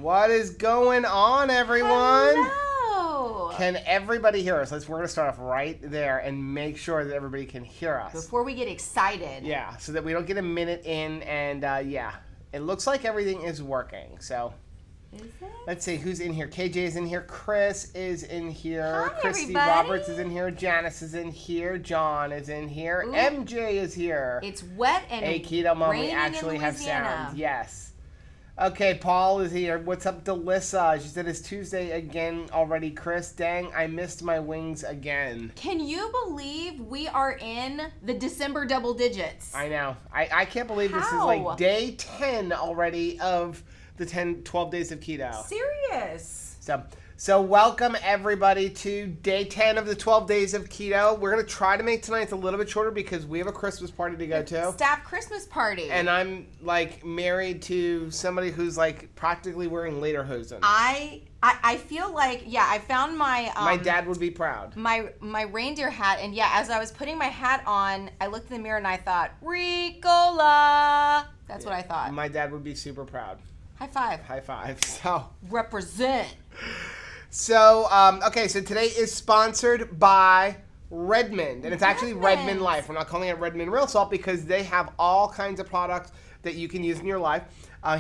What is going on, everyone? Hello. Can everybody hear us? We're going to start off right there and make sure that everybody can hear us. Before we get excited. Yeah, so that we don't get a minute in and yeah. It looks like everything is working, so. Is it? Let's see who's in here. KJ is in here. Chris is in here. Hi, Christy everybody. Roberts is in here. Janice is in here. John is in here. Ooh. MJ is here. It's wet and A Keto Mom, we raining actually in have Louisiana. sound. Yes. Okay, Paul is here. What's up, Delissa? She said it's Tuesday again already, Chris. Dang, I missed my wings again. Can you believe we are in the December double digits? I know. I can't believe this is How? like day 10 already of the 12 days of keto. Serious. So welcome everybody to day 10 of the 12 days of keto. We're going to try to make tonight's a little bit shorter because we have a Christmas party to go to. Staff Christmas party. And I'm like married to somebody who's like practically wearing lederhosen. I feel like, yeah, I found my my dad would be proud. My reindeer hat, and yeah, as I was putting my hat on, I looked in the mirror and I thought, Ricola. That's what I thought. My dad would be super proud. High five. High five. So Represent. Okay, so today is sponsored by Redmond, and it's actually Redmond Life. We're not calling it Redmond Real Salt because they have all kinds of products that you can use in your life.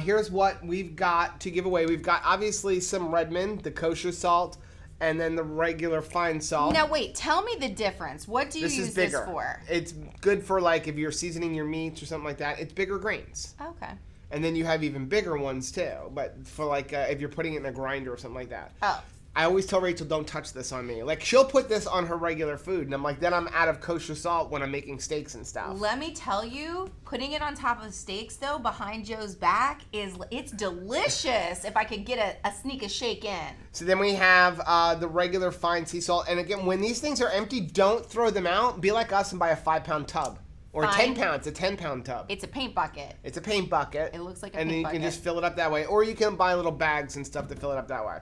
Here's what we've got to give away. We've got obviously some Redmond, the kosher salt, and then the regular fine salt. Now wait, tell me the difference. What do you use this for? It's good for like if you're seasoning your meats or something like that. It's bigger grains. Okay. And then you have even bigger ones too, but for like if you're putting it in a grinder or something like that. Oh. I always tell Rachel, don't touch this on me. Like, she'll put this on her regular food, and I'm like, then I'm out of kosher salt when I'm making steaks and stuff. Let me tell you, putting it on top of steaks, though, behind Joe's back, it's delicious if I could get a sneak a shake in. So then we have the regular fine sea salt. And again, when these things are empty, don't throw them out. Be like us and buy a 5-pound tub. Or Fine. 10 pounds, a 10-pound tub. It's a paint bucket. It's a paint bucket. It looks like a and paint bucket. And then you bucket. can just fill it up that way. Or you can buy little bags and stuff to fill it up that way.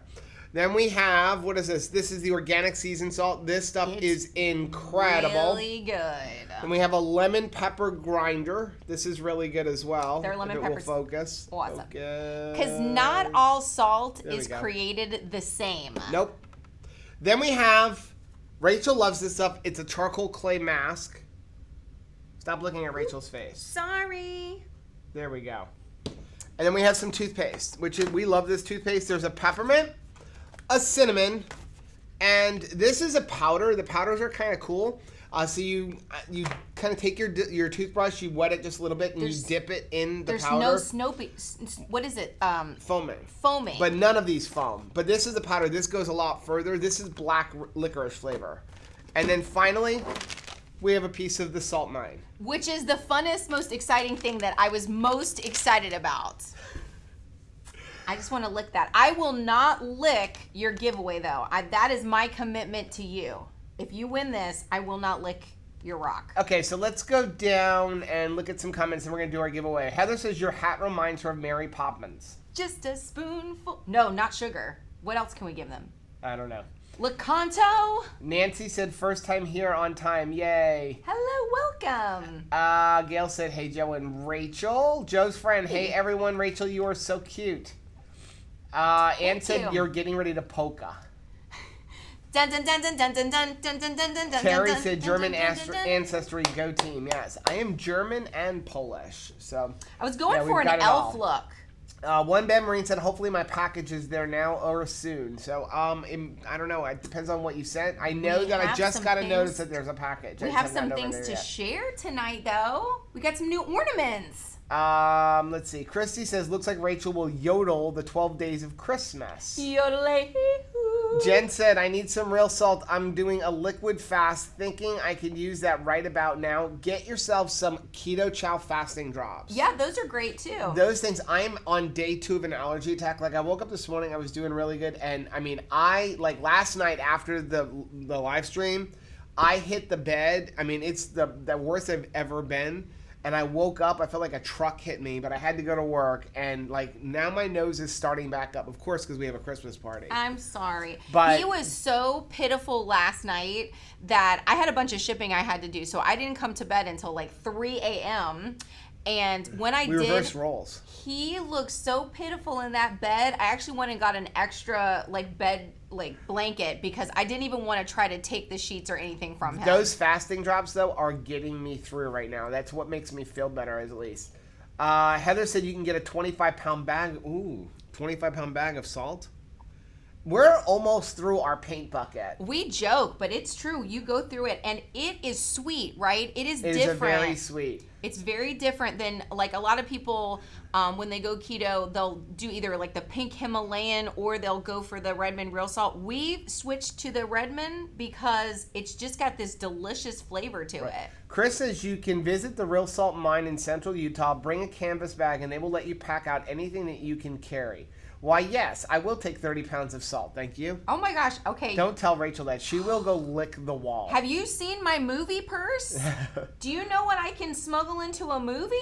Then we have, what is this? This is the organic seasoned salt. This stuff is incredible. Really good. And we have a lemon pepper grinder. This is really good as well. Their lemon peppers. peppers. Will focus. Awesome. Focus. Because not all salt There we is go. created the same. Nope. Then we have, Rachel loves this stuff. It's a charcoal clay mask. Stop looking at Rachel's face. Sorry. There we go. And then we have some toothpaste, which we love this toothpaste. There's a peppermint, a cinnamon, and this is a powder. The powders are kind of cool. So you kind of take your toothbrush, you wet it just a little bit, and you dip it in the powder. There's no what is it? Foaming. Foaming. But none of these foam. But this is the powder. This goes a lot further. This is black licorice flavor. And then finally, we have a piece of the salt mine. Which is the funnest, most exciting thing that I was most excited about. I just want to lick that. I will not lick your giveaway, though. That is my commitment to you. If you win this, I will not lick your rock. Okay, so let's go down and look at some comments, and we're going to do our giveaway. Heather says, your hat reminds her of Mary Poppins. Just a spoonful. No, not sugar. What else can we give them? I don't know. Lecanto. Nancy said, first time here on time. Yay. Hello, welcome. Gail said, hey, Joe and Rachel. Joe's friend, hey, everyone. Rachel, you are so cute. Ann said, you're getting ready to polka. Dun dun dun dun dun dun dun dun dun dun dun. Terry said, German ancestry, go team. Yes, I am German and Polish. So I was going for we've an got it elf all. look. One Ben Marine said, hopefully my package is there now or soon. So I don't know. It depends on what you sent. I know that I just got a notice that there's a package. We have some things to share tonight, though. We got some new ornaments. Let's see. Christy says, looks like Rachel will yodel the 12 days of Christmas. Yodelay. Jen said, I need some real salt. I'm doing a liquid fast, thinking I could use that right about now. Get yourself some keto chow fasting drops. Yeah, those are great too. Those things, I'm on day 2 of an allergy attack. Like, I woke up this morning, I was doing really good. And I mean, last night after the live stream, I hit the bed. I mean, it's the worst I've ever been. And I woke up, I felt like a truck hit me, but I had to go to work, and like now my nose is starting back up, of course, because we have a Christmas party. I'm sorry. But he was so pitiful last night that I had a bunch of shipping I had to do, so I didn't come to bed until like 3 a.m., And when I we reversed roles. he looked so pitiful in that bed. I actually went and got an extra bed blanket because I didn't even want to try to take the sheets or anything from him. Those fasting drops though are getting me through right now. That's what makes me feel better, at least. Heather said you can get a 25-pound bag. Ooh, 25-pound bag of salt. We're almost through our paint bucket. We joke, but it's true. You go through it, and it is sweet, right? It is different. It is very sweet. It's very different than, like, a lot of people, when they go keto, they'll do either, like, the pink Himalayan or they'll go for the Redmond real salt. We've switched to the Redmond because it's just got this delicious flavor to it. Chris says you can visit the Real Salt Mine in central Utah, bring a canvas bag, and they will let you pack out anything that you can carry. Why, yes, I will take 30 pounds of salt. Thank you. Oh, my gosh. Okay. Don't tell Rachel that. She will go lick the wall. Have you seen my movie purse? Do you know what I can smuggle into a movie?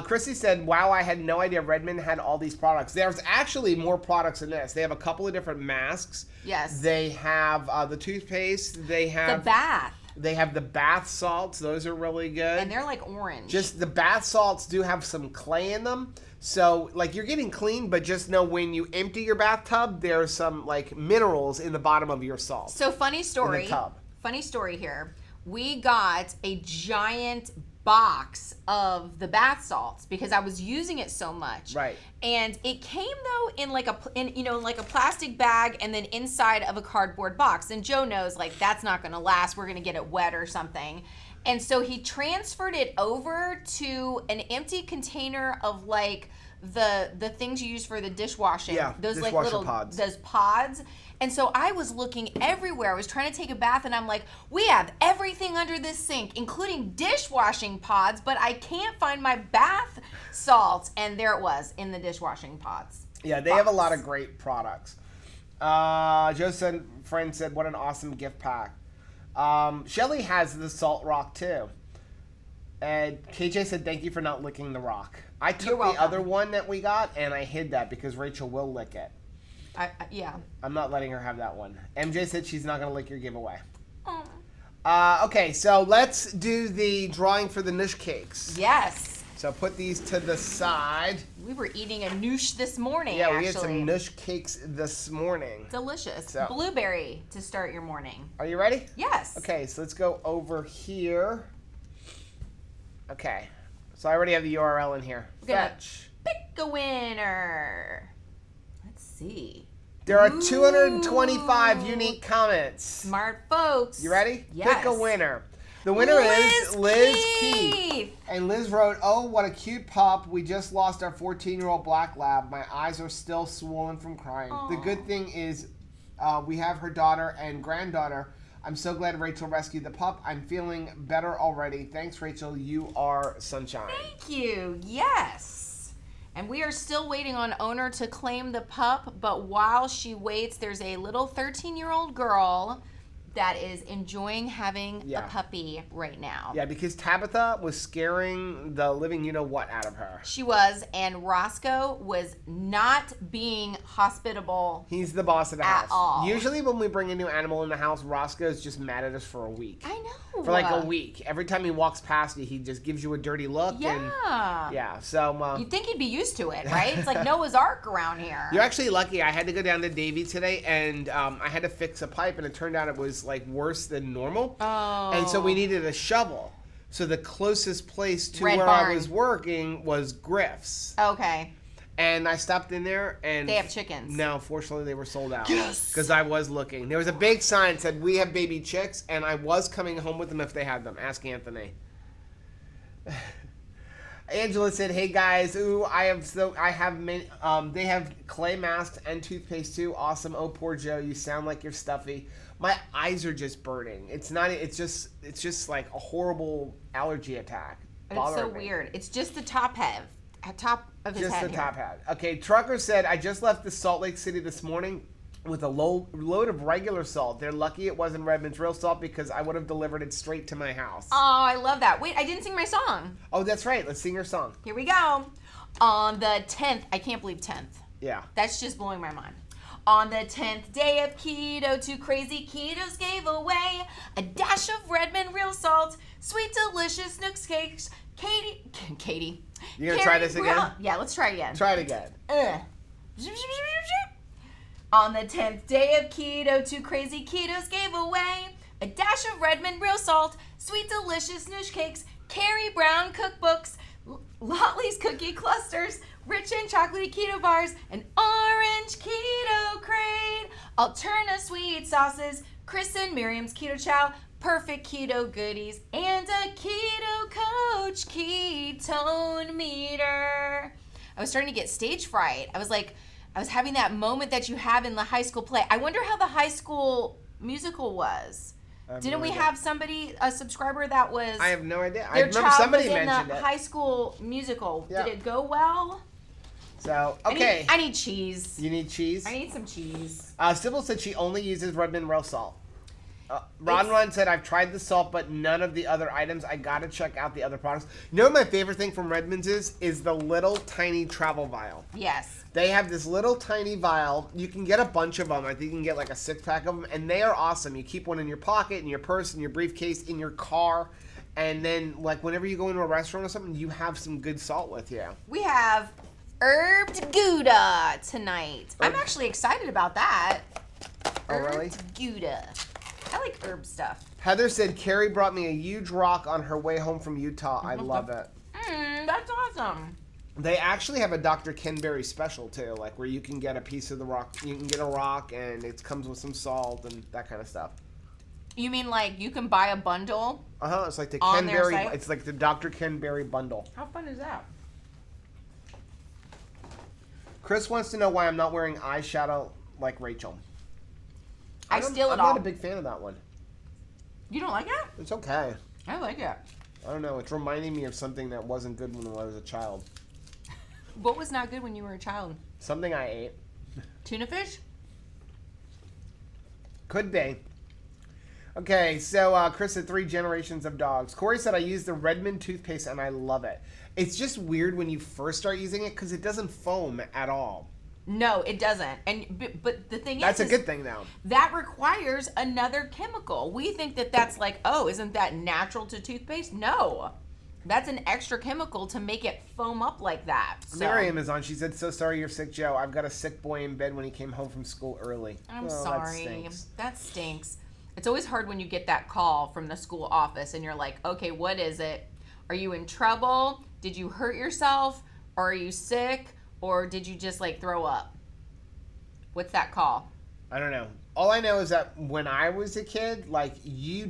Chrissy said, wow, I had no idea Redmond had all these products. There's actually more products than this. They have a couple of different masks. Yes. They have the toothpaste. They have the bath. They have the bath salts. Those are really good. And they're like orange. Just the bath salts do have some clay in them. So, like, you're getting clean, but just know when you empty your bathtub, there's some, like, minerals in the bottom of your salt. So, funny story. In the tub. Funny story here. We got a giant box of the bath salts because I was using it so much. Right. And it came though in like a plastic bag and then inside of a cardboard box. And Joe knows like that's not going to last. We're going to get it wet or something. And so he transferred it over to an empty container of like the things you use for the dishwashing. Yeah, those dishwasher like little pods. Those pods. And so I was looking everywhere. I was trying to take a bath and I'm like, we have everything under this sink, including dishwashing pods, but I can't find my bath salts. And there it was in the dishwashing pods. Yeah, they have a lot of great products. Joe's friend said, what an awesome gift pack. Shelly has the salt rock too. And KJ said, thank you for not licking the rock. I took the other one that we got and I hid that because Rachel will lick it. Yeah. I'm not letting her have that one. MJ said she's not going to lick your giveaway. Oh. Okay, so let's do the drawing for the Nush cakes. Yes. So put these to the side. We were eating a Noosh this morning, Yeah, actually. we had some Nush cakes this morning. Delicious. So, blueberry to start your morning. Are you ready? Yes. Okay, so let's go over here. Okay, so I already have the URL in here. Fetch. Pick a winner. Let's see. There are 225 unique comments. Smart folks. You ready? Yes. Pick a winner. The winner is Liz Keith. And Liz wrote, oh, what a cute pup. We just lost our 14-year-old black lab. My eyes are still swollen from crying. Aww. The good thing is we have her daughter and granddaughter. I'm so glad Rachel rescued the pup. I'm feeling better already. Thanks, Rachel. You are sunshine. Thank you. Yes. And we are still waiting on owner to claim the pup, but while she waits, there's a little 13-year-old girl that is enjoying having a puppy right now. Yeah, because Tabitha was scaring the living you-know-what out of her. She was, and Roscoe was not being hospitable. He's the boss of the house. At all. Usually when we bring a new animal in the house, Roscoe's just mad at us for a week. I know. For like a week. Every time he walks past you, he just gives you a dirty look. Yeah. And, yeah, so... You'd think he'd be used to it, right? It's like Noah's Ark around here. You're actually lucky. I had to go down to Davy today, and I had to fix a pipe, and it turned out it was like worse than normal. Oh. And so we needed a shovel. So the closest place to Red where Barn. I was working was Griff's. Okay. And I stopped in there, and they have chickens. No, fortunately they were sold out. Yes. Because I was looking. There was a big sign that said, we have baby chicks, and I was coming home with them if they had them. Ask Anthony. Angela said, hey guys, they have clay masks and toothpaste too. Awesome. Oh, poor Joe, you sound like you're stuffy. My eyes are just burning. It's just like a horrible allergy attack. It's so weird. It's just the top head. Top of his head. Just the top hat. Okay, Trucker said, I just left the Salt Lake City this morning with a load of regular salt. They're lucky it wasn't Redmond's real salt because I would have delivered it straight to my house. Oh, I love that. Wait, I didn't sing my song. Oh, that's right. Let's sing your song. Here we go. On the 10th, I can't believe 10th. Yeah. That's just blowing my mind. On the 10th day of keto, 2 crazy ketos gave away a dash of Redmond real salt, sweet delicious Nooks cakes. Katie. You gonna try this again? Yeah, let's try again. Try it again. On the 10th day of keto, 2 crazy ketos gave away a dash of Redmond real salt, sweet delicious Noosh cakes, Carrie Brown cookbooks, Lotley's cookie clusters, rich and chocolatey keto bars, an orange keto crate, Alterna sweet sauces, Chris and Miriam's keto chow, perfect keto goodies, and a keto coach ketone meter. I was starting to get stage fright. I was having that moment that you have in the high school play. I wonder how the high school musical was. Didn't we have somebody, a subscriber that was... I have no idea. I Their remember child somebody was in mentioned the it. high school musical. Yeah. Did it go well? So, okay. I need cheese. You need cheese? I need some cheese. Sybil said she only uses Redmond real salt. Ron said, I've tried the salt, but none of the other items. I gotta check out the other products. You know what my favorite thing from Redmond's is the little tiny travel vial. Yes. They have this little tiny vial. You can get a bunch of them. I think you can get like a 6-pack of them, and they are awesome. You keep one in your pocket, in your purse, in your briefcase, in your car, and then like whenever you go into a restaurant or something, you have some good salt with you. We have herbed Gouda tonight. I'm actually excited about that. Oh, really? Herbed Gouda. I like herb stuff. Heather said Carrie brought me a huge rock on her way home from Utah. I love it. That's awesome. They actually have a Dr. Ken Berry special too, like where you can get a piece of the rock. You can get a rock and it comes with some salt and that kind of stuff. You mean like you can buy a bundle? It's like the On Ken their Berry. site? It's like the Dr. Ken Berry bundle. How fun is that? Chris wants to know why I'm not wearing eyeshadow like Rachel. I steal it I'm all. not a big fan of that one. You don't like it? It's okay. I like it. I don't know. It's reminding me of something that wasn't good when I was a child. What was not good when you were a child? Something I ate. Tuna fish? Could be. Okay, so Chris said 3 generations of dogs. Corey said I use the Redmond toothpaste and I love it. It's just weird when you first start using it because it doesn't foam at all. No, it doesn't. But the thing That's is, a good thing though. that requires another chemical. We think that that's like, oh, isn't that natural to toothpaste? No. That's an extra chemical to make it foam up like that. So, Miriam is on. She said, so sorry you're sick, Joe. I've got a sick boy in bed when he came home from school early. I'm Oh, sorry. That stinks. It's always hard when you get that call from the school office and you're like, okay, what is it? Are you in trouble? Did you hurt yourself? Or are you sick? Or did you just like throw up? What's that call? I don't know. All I know is that when I was a kid, like you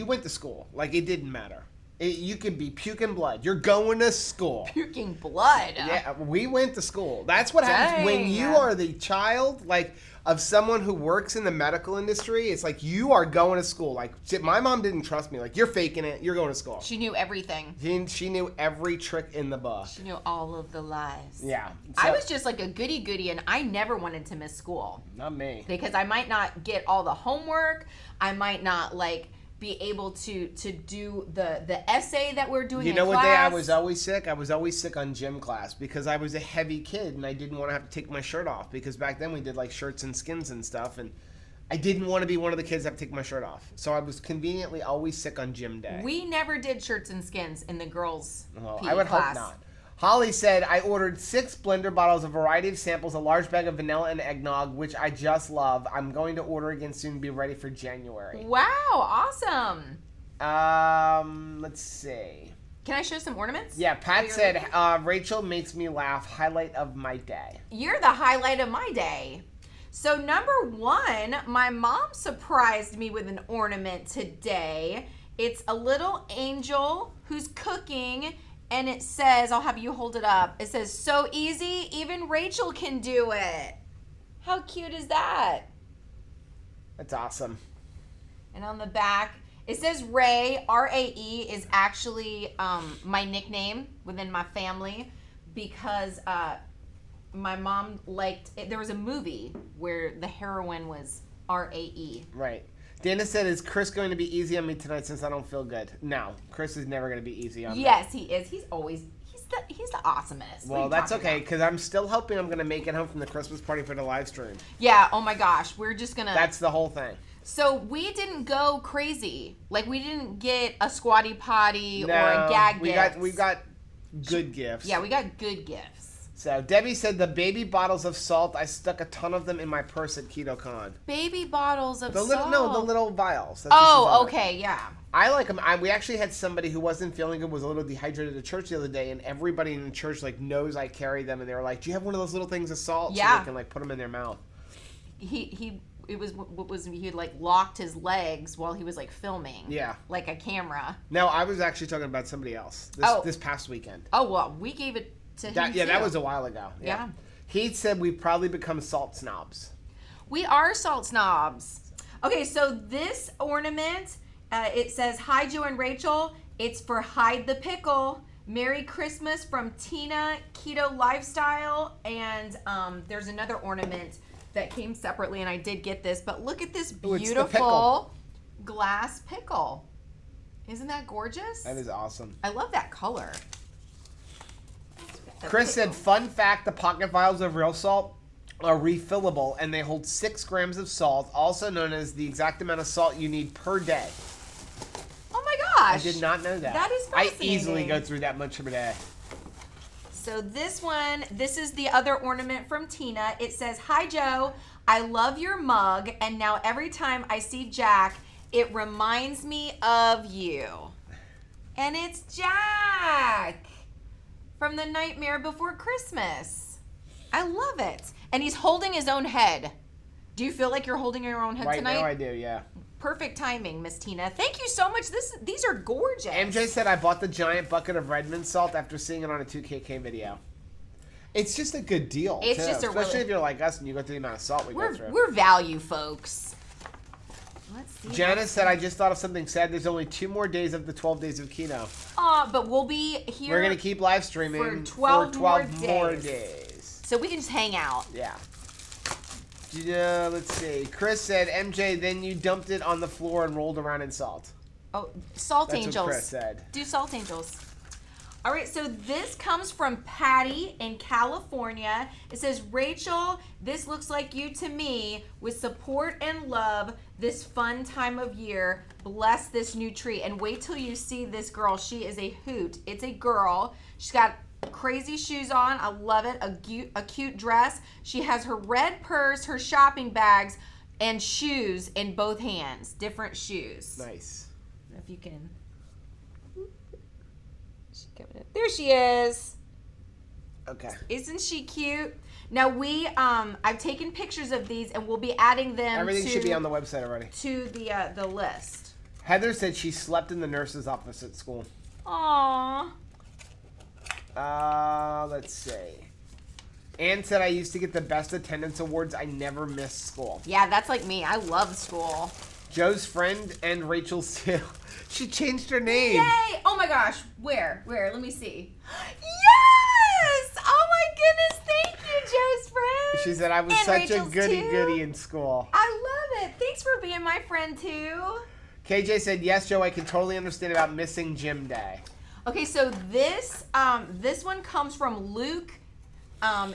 went to school. Like it didn't matter. You could be puking blood. You're going to school. Puking blood. Yeah, we went to school. That's what happens when Dang. you are the child, like, of someone who works in the medical industry. It's like you are going to school. Like, my mom didn't trust me. Like, you're faking it. You're going to school. She knew everything. She knew every trick in the book. She knew all of the lies. Yeah. I So- was just like a goody-goody, and I never wanted to miss school. Not me. Because I might not get all the homework. I might not, like, be able to do the essay that we're doing You in know what day I class. was always sick? I was always sick on gym class because I was a heavy kid and I didn't want to have to take my shirt off because back then we did like shirts and skins and stuff and I didn't want to be one of the kids that have to take my shirt off. So I was conveniently always sick on gym day. We never did shirts and skins in the girls' Well, PE I would class. hope not. Holly said, I ordered 6 blender bottles, a variety of samples, a large bag of vanilla and eggnog, which I just love. I'm going to order again soon, be ready for January. Wow, awesome. Let's see. Can I show some ornaments? Yeah, Pat Are you said, ready? Rachel makes me laugh, highlight of my day. You're the highlight of my day. So number 1, my mom surprised me with an ornament today. It's a little angel who's cooking, and it says, I'll have you hold it up. It says, so easy, even Rachel can do it. How cute is that? That's awesome. And on the back, it says Ray, R-A-E, is actually my nickname within my family because my mom liked it. There was a movie where the heroine was R-A-E. Right. Dana said, is Chris going to be easy on me tonight since I don't feel good? No, Chris is never going to be easy on me. Yes, he is. He's he's the awesomest. Well, that's okay, because I'm still hoping I'm going to make it home from the Christmas party for the live stream. Yeah, oh my gosh. We're just going to... That's the whole thing. So we didn't go crazy. Like, we didn't get a squatty potty or a gag gift. We got good gifts. Yeah, we got good gifts. So Debbie said the baby bottles of salt, I stuck a ton of them in my purse at KetoCon. Baby bottles of salt? The little vials. That's okay, yeah. I like them. We actually had somebody who wasn't feeling good, was a little dehydrated at church the other day, and everybody in the church like knows I carry them, and they were like, "Do you have one of those little things of salt?" Yeah. So they can like put them in their mouth. He had like locked his legs while he was like filming. Yeah. Like a camera. No, I was actually talking about somebody else this past weekend. Oh well, we gave it to him too. Yeah, that was a while ago. Yeah. He said we've probably become salt snobs. We are salt snobs. Okay, so this ornament, it says, "Hi, Joe and Rachel. It's for Hide the Pickle. Merry Christmas from Tina Keto Lifestyle." And there's another ornament that came separately, and I did get this. But look at this beautiful glass pickle. Isn't that gorgeous? That is awesome. I love that color. Chris said, fun fact, the pocket vials of real salt are refillable, and they hold 6 grams of salt, also known as the exact amount of salt you need per day. Oh my gosh. I did not know that. That is fascinating. I easily go through that much per day. So this is the other ornament from Tina. It says, "Hi, Joe. I love your mug, and now every time I see Jack, it reminds me of you." And it's Jack from The Nightmare Before Christmas. I love it. And he's holding his own head. Do you feel like you're holding your own head tonight? Right now I do, yeah. Perfect timing, Miss Tina. Thank you so much. These are gorgeous. MJ said I bought the giant bucket of Redmond salt after seeing it on a 2KK video. It's just a good deal. It's too. just a especially if you're like us and you go through the amount of salt we go through. We're value folks. Let's see. Janice said I just thought of something sad. There's only 2 more days of the 12 days of keto. But we'll be here. We're gonna keep live streaming for 12 more days. So we can just hang out. Yeah. Let's see. Chris said, MJ, then you dumped it on the floor and rolled around in salt. Oh, salt That's angels. what Chris said. Do salt angels. All right, so this comes from Patty in California. It says, "Rachel, this looks like you to me. With support and love this fun time of year. Bless this new tree." And wait till you see this girl. She is a hoot. It's a girl. She's got crazy shoes on. I love it. A cute dress. She has her red purse, her shopping bags, and shoes in both hands. Different shoes. Nice. If you can. There she is. Okay. Isn't she cute? Now I've taken pictures of these, and we'll be adding them. Everything should be on the website already. To the list. Heather said she slept in the nurse's office at school. Aww. Let's see. Ann said I used to get the best attendance awards. I never missed school. Yeah, that's like me. I love school. Joe's friend and Rachel's too. She changed her name. Yay! Oh my gosh. Where? Let me see. Yes! Oh my goodness. Thank you, Joe's friend. She said I was and such Rachel's a goody too. in school. I love it. Thanks for being my friend too. KJ said, yes, Joe, I can totally understand about missing gym day. Okay, so this one comes from Luke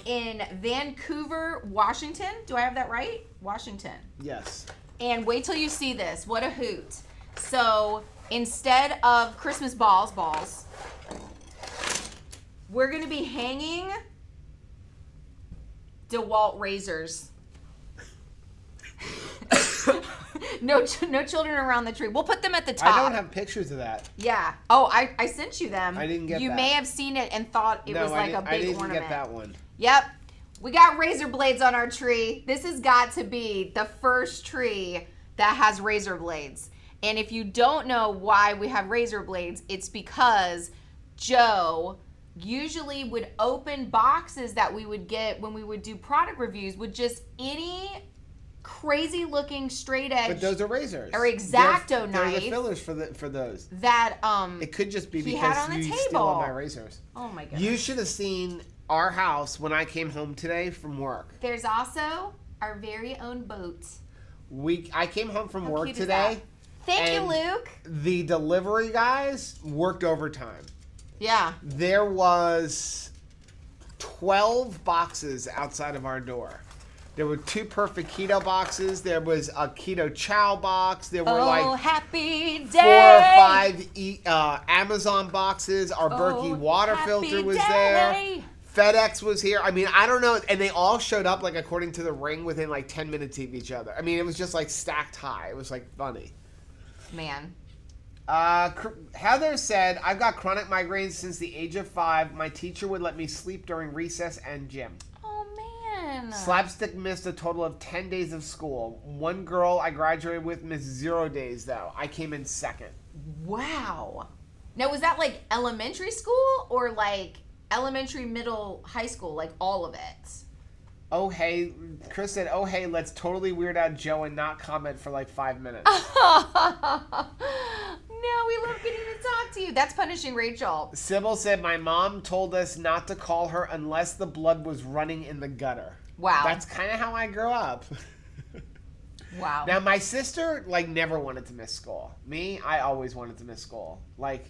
in Vancouver, Washington. Do I have that right? Washington. Yes. And wait till you see this. What a hoot. So instead of Christmas balls, we're going to be hanging DeWalt razors. No children around the tree. We'll put them at the top. I don't have pictures of that. Yeah. Oh, I sent you them. I didn't get You that. may have seen it and thought it was like a big I didn't ornament. get that one. Yep. We got razor blades on our tree. This has got to be the first tree that has razor blades. And if you don't know why we have razor blades, it's because Joe usually would open boxes that we would get when we would do product reviews with just any crazy looking straight edge. But those are razors. Or X-Acto They're knife. the fillers for those. That It could just be he because had on the you table. steal all my razors. Oh my goodness. You should have seen our house when I came home today from work. There's also our very own boat. I came home from How work cute is today. that? Thank you, and Luke. The delivery guys worked overtime. Yeah. There was 12 boxes outside of our door. There were 2 perfect keto boxes. There was a keto chow box. There were happy day. 4 or 5 Amazon boxes. Our Berkey water filter was there. FedEx was here. I mean, I don't know. And they all showed up, like, according to the ring, within, like, 10 minutes of each other. I mean, it was just, like, stacked high. It was, like, funny. Man. Heather said, I've got chronic migraines since the age of 5. My teacher would let me sleep during recess and gym. Oh, man. Slapstick missed a total of 10 days of school. One girl I graduated with missed 0 days, though. I came in second. Wow. Now, was that, like, elementary school or, like, elementary, middle, high school? Like, all of it? Oh, hey. Chris said, oh, hey, let's totally weird out Joe and not comment for, like, 5 minutes. No, we love getting to talk to you. That's punishing Rachel. Sybil said, my mom told us not to call her unless the blood was running in the gutter. Wow. That's kind of how I grew up. Wow. Now, my sister, like, never wanted to miss school. Me, I always wanted to miss school. Like,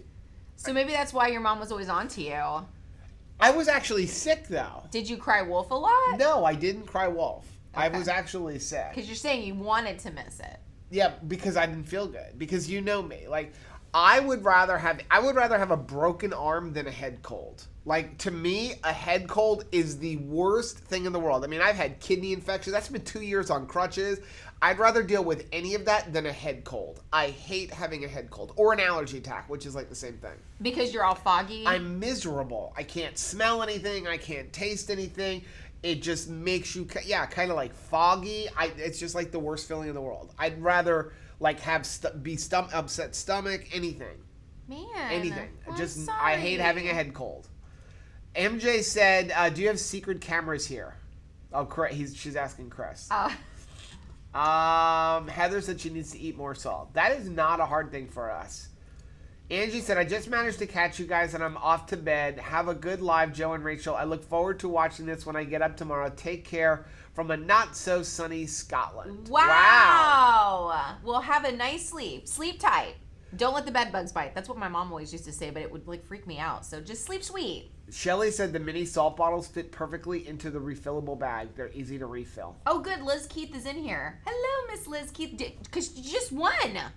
so maybe that's why your mom was always on to you. I was actually sick, though. Did you cry wolf a lot? No, I didn't cry wolf. Okay. I was actually sick. Because you're saying you wanted to miss it. Yeah, because I didn't feel good. Because you know me. Like, I would rather have a broken arm than a head cold. Like, to me, a head cold is the worst thing in the world. I mean, I've had kidney infections. That's been 2 years on crutches. I'd rather deal with any of that than a head cold. I hate having a head cold. Or an allergy attack, which is like the same thing. Because you're all foggy? I'm miserable. I can't smell anything. I can't taste anything. It just makes you, kind of like foggy. It's just like the worst feeling in the world. I'd rather like have upset stomach, anything. Man. Anything. I'm sorry. I hate having a head cold. MJ said, do you have secret cameras here? Oh, she's asking Chris. Heather said she needs to eat more salt. That is not a hard thing for us. Angie said, I just managed to catch you guys and I'm off to bed. Have a good live, Joe and Rachel. I look forward to watching this when I get up tomorrow. Take care from a not-so-sunny Scotland. Wow. Well, have a nice sleep. Sleep tight. Don't let the bed bugs bite. That's what my mom always used to say, but it would like freak me out. So just sleep sweet. Shelly said the mini salt bottles fit perfectly into the refillable bag. They're easy to refill. Oh, good. Liz Keith is in here. Hello, Miss Liz Keith. Because you just won.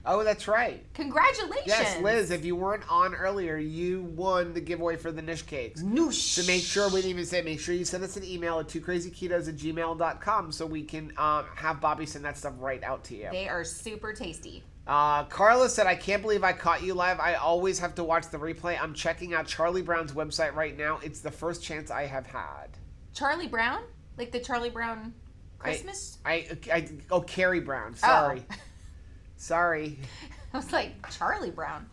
Oh, that's right. Congratulations. Yes, Liz, if you weren't on earlier, you won the giveaway for the Niche Cakes. Noosh. So make sure, we didn't even say, make sure you send us an email at twocrazyketos@gmail.com so we can have Bobby send that stuff right out to you. They are super tasty. Carla said, I can't believe I caught you live. I always have to watch the replay. I'm checking out Charlie Brown's website right now. It's the first chance I have had. Charlie Brown? Like the Charlie Brown Christmas? Carrie Brown. Sorry. Oh. Sorry. I was like, Charlie Brown.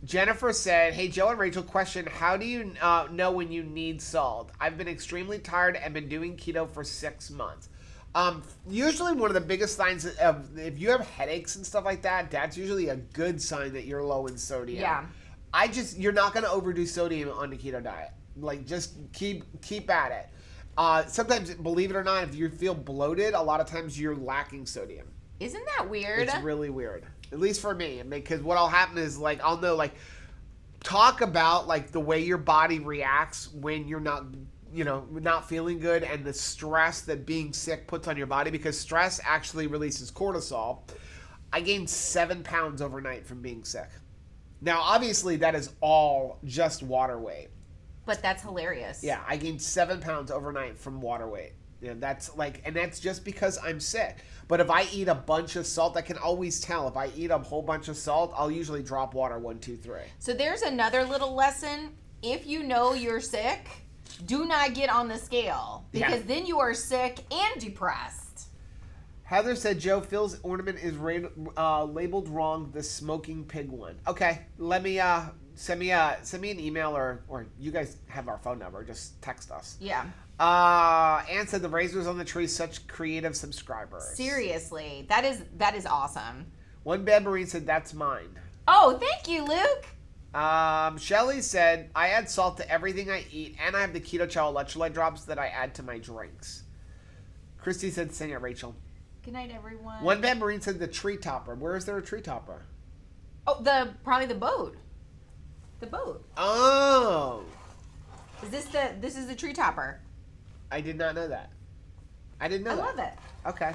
Jennifer said, hey, Joe and Rachel, question, how do you know when you need salt? I've been extremely tired and been doing keto for 6 months. Usually one of the biggest signs of if you have headaches and stuff like that, that's usually a good sign that you're low in sodium. Yeah. You're not going to overdo sodium on the keto diet. Like, just keep at it. Sometimes, believe it or not, if you feel bloated, a lot of times you're lacking sodium. Isn't that weird? It's really weird. At least for me. Because what'll happen is, like, I'll know, like, talk about, like, the way your body reacts when you're not feeling good and the stress that being sick puts on your body, because stress actually releases cortisol. I gained 7 pounds overnight from being sick. Now, obviously, that is all just water weight. But that's hilarious. Yeah, I gained 7 pounds overnight from water weight. Yeah, that's just because I'm sick. But if I eat a bunch of salt, I can always tell. If I eat a whole bunch of salt, I'll usually drop water 1, 2, 3. So there's another little lesson. If you know you're sick, do not get on the scale, because then you are sick and depressed. Heather said, Joe, Phil's ornament is labeled wrong, the smoking pig one. Okay, let me send me an email, or you guys have our phone number. Just text us. Yeah. Ann said the razors on the tree, such creative subscribers. Seriously, that is awesome. One Bad Marine said, that's mine. Oh, thank you, Luke. Shelly said, I add salt to everything I eat, and I have the Keto Chow electrolyte drops that I add to my drinks. Christy said, sing it, Rachel. Good night, everyone. One Bad Marine said the tree topper. Where is there a tree topper? Oh, probably the boat. The boat. Oh. This is the tree topper. I did not know that. I didn't know I that. love it. Okay.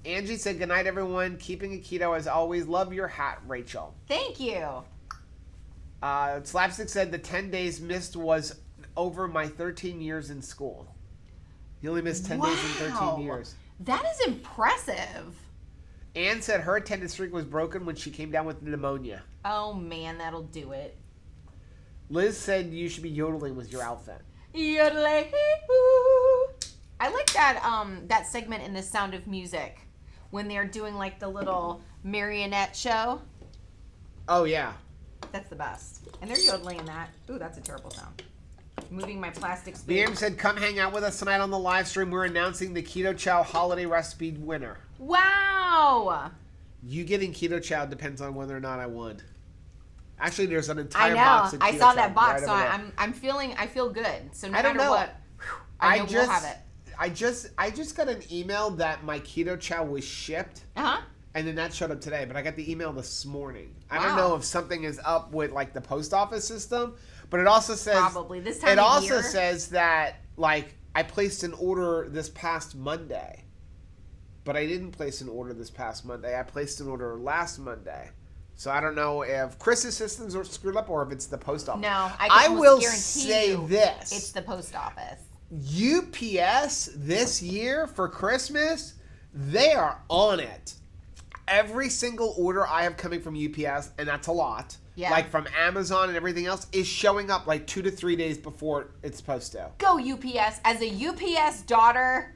Angie said, good night, everyone. Keeping it keto as always. Love your hat, Rachel. Thank you. Slapstick said, the 10 days missed was over my 13 years in school. You only missed 10 days in 13 years. That is impressive. Anne said her attendance streak was broken when she came down with pneumonia. Oh, man, that'll do it. Liz said you should be yodeling with your outfit. Yodeling. I like that segment in The Sound of Music when they're doing like the little marionette show. Oh, yeah. That's the best. And they're yodeling in that. Ooh, that's a terrible sound. Moving my plastic spoon. BM said, come hang out with us tonight on the live stream. We're announcing the Keto Chow holiday recipe winner. Wow. You getting Keto Chow depends on whether or not I won. Actually, there's an entire I box know. of Keto I saw Chow that box, right so over there. I feel good. So no I don't matter know. what, I know we'll have it. I just got an email that my Keto Chow was shipped. Uh-huh. And then that showed up today, but I got the email this morning. I Wow. don't know if something is up with like the post office system, but it also says Probably this time it of also year. says that like I placed an order this past Monday. But I didn't place an order this past Monday. I placed an order last Monday. So I don't know if Chris's systems are screwed up or if it's the post office. No, I I can will almost guarantee say you this. it's the post office. UPS this year for Christmas, they are on it. Every single order I have coming from UPS, and that's a lot, Yeah. like from Amazon and everything else, is showing up like 2 to 3 days before it's supposed to. Go UPS. As a UPS daughter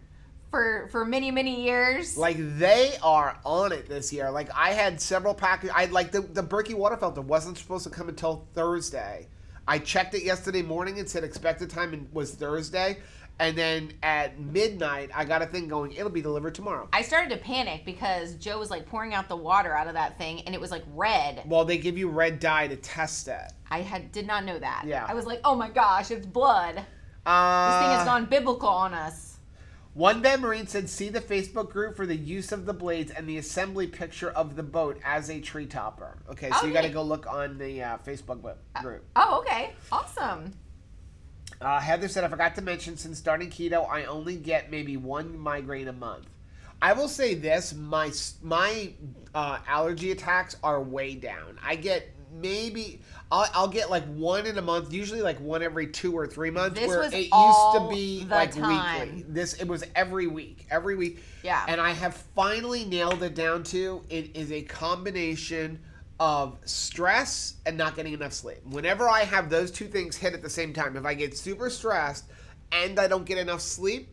for many, many years. Like they are on it this year. Like I had several packages. I like the Berkey water filter wasn't supposed to come until Thursday. I checked it yesterday morning and said expected time was Thursday. And then at midnight, I got a thing going, it'll be delivered tomorrow. I started to panic because Joe was like pouring out the water out of that thing and it was like red. Well, they give you red dye to test it. Did not know that. Yeah. I was like, oh my gosh, it's blood. This thing has gone biblical on us. One Bad Marine said, see the Facebook group for the use of the blades and the assembly picture of the boat as a tree topper. Okay, so you got to go look on the Facebook group. Oh, okay. Awesome. Heather said, I forgot to mention, since starting keto, I only get maybe one migraine a month. I will say this, my allergy attacks are way down. I get maybe, I'll get like one in a month, usually like one every 2 or 3 months, where it used to be like weekly. It was every week. Yeah. And I have finally nailed it down to, it is a combination of stress and not getting enough sleep. Whenever I have those two things hit at the same time, if I get super stressed and I don't get enough sleep,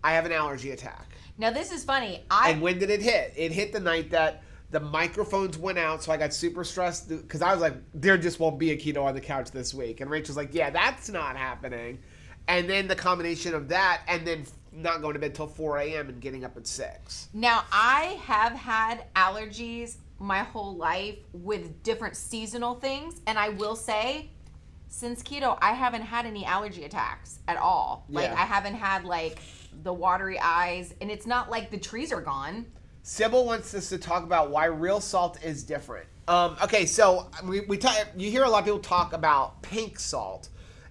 I have an allergy attack. Now this is funny. And when did it hit? It hit the night that the microphones went out, so I got super stressed because I was like, there just won't be a keto on the couch this week. And Rachel's like, yeah, that's not happening. And then the combination of that and then not going to bed till 4 a.m. and getting up at 6. Now I have had allergies my whole life with different seasonal things, and I will say since keto I haven't had any allergy attacks at all. Like Yeah. I haven't had like the watery eyes, and it's not like the trees are gone. Sybil wants us to talk about why real salt is different. Okay, so you hear a lot of people talk about pink salt,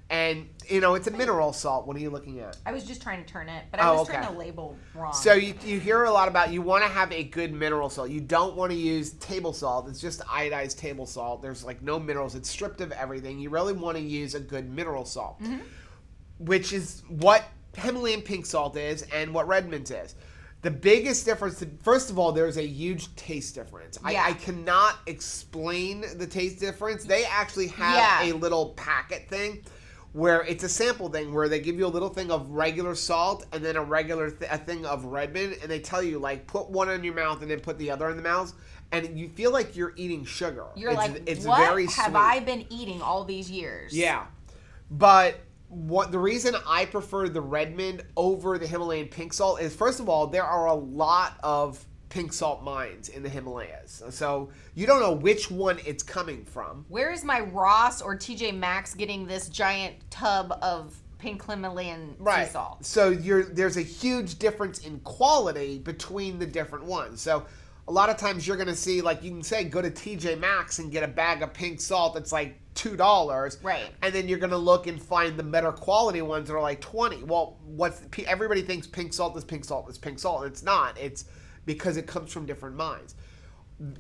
and you know it's a mineral salt. What are you looking at? I was just trying to turn it, but I was trying to label wrong. So you hear a lot about you want to have a good mineral salt. You don't want to use table salt. It's just iodized table salt. There's like no minerals. It's stripped of everything. You really want to use a good mineral salt, which is what Himalayan pink salt is and what Redmond's is. The biggest difference, first of all, there's a huge taste difference. Yeah. I cannot explain the taste difference. They actually have a little packet thing where it's a sample thing where they give you a little thing of regular salt and then a thing of Redmond, and they tell you, like, put one in your mouth and then put the other in the mouth, and you feel like you're eating sugar. You're like, it's what very have sweet. I been eating all these years? Yeah. But the reason I prefer the Redmond over the Himalayan pink salt is, first of all, there are a lot of pink salt mines in the Himalayas. So you don't know which one it's coming from. Where is my Ross or TJ Maxx getting this giant tub of pink Himalayan sea salt? So there's a huge difference in quality between the different ones. So a lot of times you're going to see, like, you can say, go to TJ Maxx and get a bag of pink salt that's like $2. Right. And then you're going to look and find the better quality ones that are like 20. Well, everybody thinks pink salt is pink salt is pink salt. It's not. It's because it comes from different mines.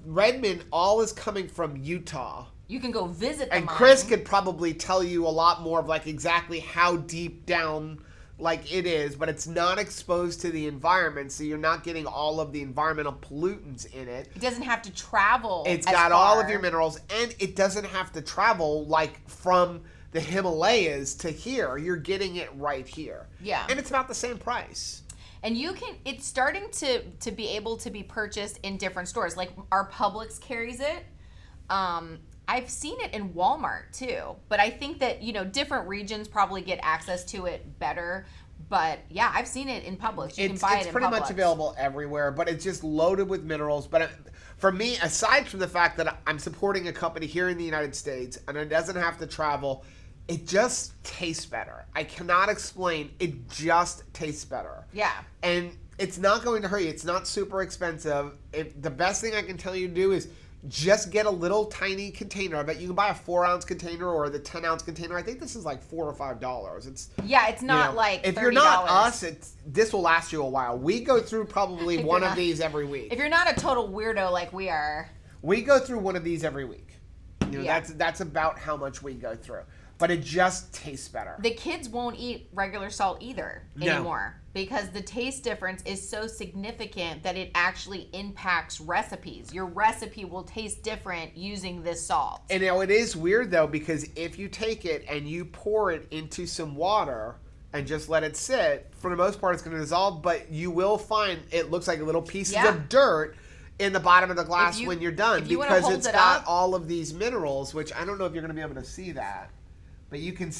Redmond, all is coming from Utah. You can go visit the And mine. Chris could probably tell you a lot more of like exactly how deep down like it is, but it's not exposed to the environment, so you're not getting all of the environmental pollutants in it. It doesn't have to travel. It's as got far. all of your minerals, and it doesn't have to travel like from the Himalayas to here. You're getting it right here. Yeah. And it's about the same price. And it's starting to be able to be purchased in different stores. Like our Publix carries it. I've seen it in Walmart too, but I think that, different regions probably get access to it better. But yeah, I've seen it in Publix. You can buy it in Publix. It's pretty much available everywhere, but it's just loaded with minerals. But for me, aside from the fact that I'm supporting a company here in the United States and it doesn't have to travel, it just tastes better. I cannot explain. It just tastes better. Yeah. And it's not going to hurt you. It's not super expensive. The best thing I can tell you to do is just get a little tiny container. I bet you can buy a 4-ounce container or the 10-ounce container. I think this is like $4 or $5. It's not like $30. If you're not us, this will last you a while. We go through probably one of these every week. If you're not a total weirdo like we are. We go through one of these every week. Yeah. That's about how much we go through. But it just tastes better. The kids won't eat regular salt either anymore because the taste difference is so significant that it actually impacts recipes. Your recipe will taste different using this salt. And it is weird though, because if you take it and you pour it into some water and just let it sit, for the most part it's going to dissolve, but you will find it looks like little pieces of dirt in the bottom of the glass when you're done, because it's got all of these minerals, which I don't know if you're going to be able to see that. But you can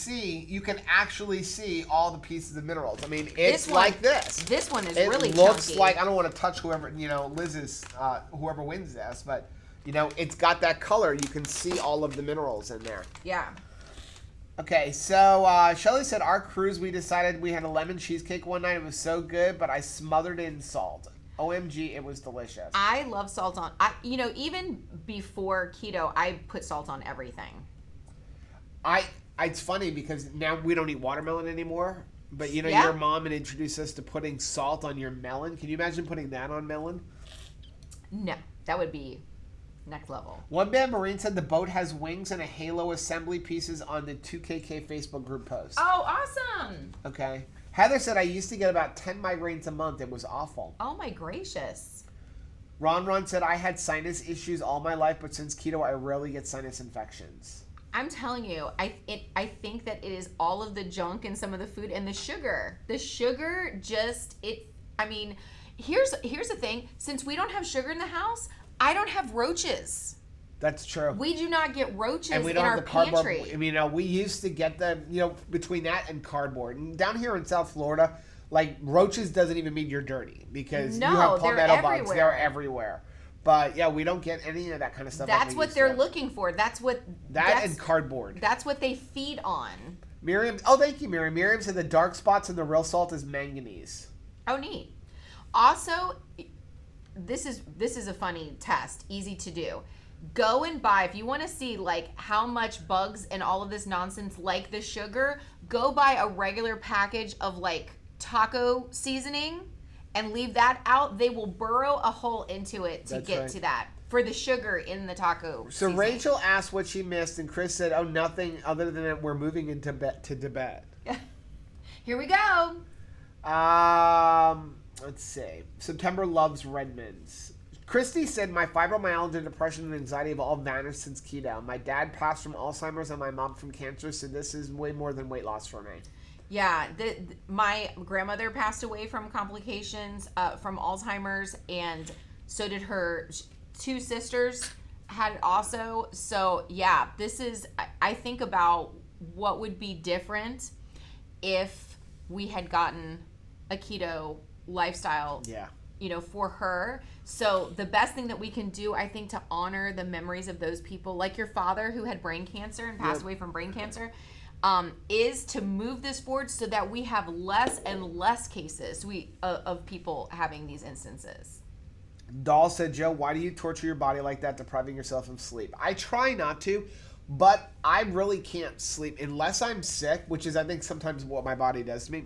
actually see all the pieces of minerals. I mean, it's like this. This one is really chunky. It looks like, I don't want to touch whoever, Liz's, whoever wins this, but, it's got that color. You can see all of the minerals in there. Yeah. Okay, so Shelly said, our cruise, we decided we had a lemon cheesecake one night. It was so good, but I smothered it in salt. OMG, it was delicious. I love salt on, even before keto, I put salt on everything. It's funny because now we don't eat watermelon anymore, but your mom had introduced us to putting salt on your melon. Can you imagine putting that on melon? No, that would be next level. One Bad Marine said the boat has wings and a halo assembly pieces on the 2KK Facebook group post. Oh, awesome. Okay. Heather said, I used to get about 10 migraines a month. It was awful. Oh my gracious. Ron said, I had sinus issues all my life, but since keto, I rarely get sinus infections. I'm telling you, I think that it is all of the junk and some of the food and the sugar. The sugar here's the thing. Since we don't have sugar in the house, I don't have roaches. That's true. We do not get roaches and we don't in have our the cardboard. pantry. I mean, we used to get them, between that and cardboard. And down here in South Florida, like roaches doesn't even mean you're dirty because you have palmetto bugs. They're everywhere. But yeah, we don't get any of that kind of stuff. That's what they're looking for. And cardboard. That's what they feed on. Miriam, thank you, Miriam. Miriam said the dark spots in the real salt is manganese. Oh, neat. Also, this is a funny test, easy to do. Go and buy, if you want to see like how much bugs and all of this nonsense like the sugar, go buy a regular package of like taco seasoning and leave that out. They will burrow a hole into it to get to that for the sugar in the taco seasoning. Rachel asked what she missed, and Chris said, oh, nothing other than that we're moving to Tibet. Here we go. Let's see. September loves Redmonds. Christy said, my fibromyalgia, depression, and anxiety have all vanished since keto. My dad passed from Alzheimer's and my mom from cancer, so this is way more than weight loss for me. Yeah, my grandmother passed away from complications from Alzheimer's, and so did her 2 sisters had it also. So yeah, I think about what would be different if we had gotten a keto lifestyle. Yeah. For her. So the best thing that we can do, I think, to honor the memories of those people, like your father who had brain cancer and passed away from brain cancer, is to move this forward so that we have less and less cases of people having these instances. Doll said, Joe, why do you torture your body like that, depriving yourself of sleep? I try not to, but I really can't sleep unless I'm sick, which is, I think, sometimes what my body does to me.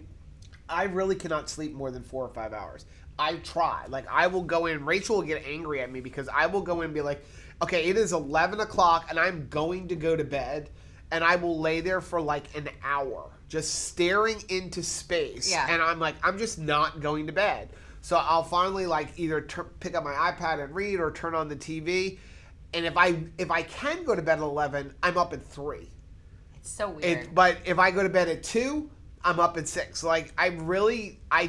I really cannot sleep more than 4 or 5 hours. I try. Like, I will go in. Rachel will get angry at me because I will go in and be like, okay, it is 11 o'clock and I'm going to go to bed. And I will lay there for like an hour just staring into space. Yeah. And I'm like, I'm just not going to bed. So I'll finally like either pick up my iPad and read or turn on the TV. And if I can go to bed at 11, I'm up at 3. It's so weird. But if I go to bed at 2, I'm up at 6. Like, I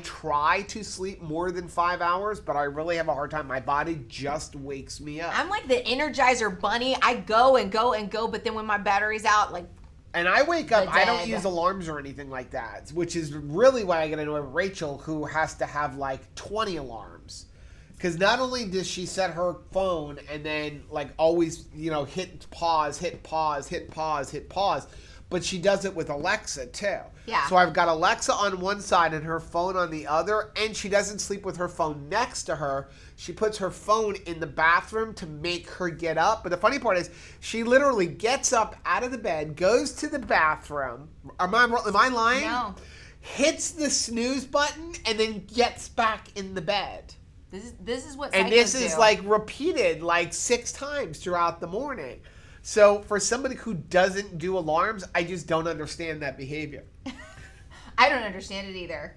try to sleep more than 5 hours, but I really have a hard time. My body just wakes me up. I'm like the Energizer bunny. I go and go and go, but then when my battery's out, like. And I wake up, I don't dead. use alarms or anything like that, which is really why I get annoyed with Rachel, who has to have like 20 alarms. Because not only does she set her phone and then like always, hit pause, hit pause, hit pause, hit pause, but she does it with Alexa too. Yeah. So I've got Alexa on one side and her phone on the other, and she doesn't sleep with her phone next to her. She puts her phone in the bathroom to make her get up. But the funny part is, she literally gets up out of the bed, goes to the bathroom. Am I lying? No. Hits the snooze button, and then gets back in the bed. This is what And psychos this is do. like repeated like 6 times throughout the morning. So for somebody who doesn't do alarms, I just don't understand that behavior. I don't understand it either.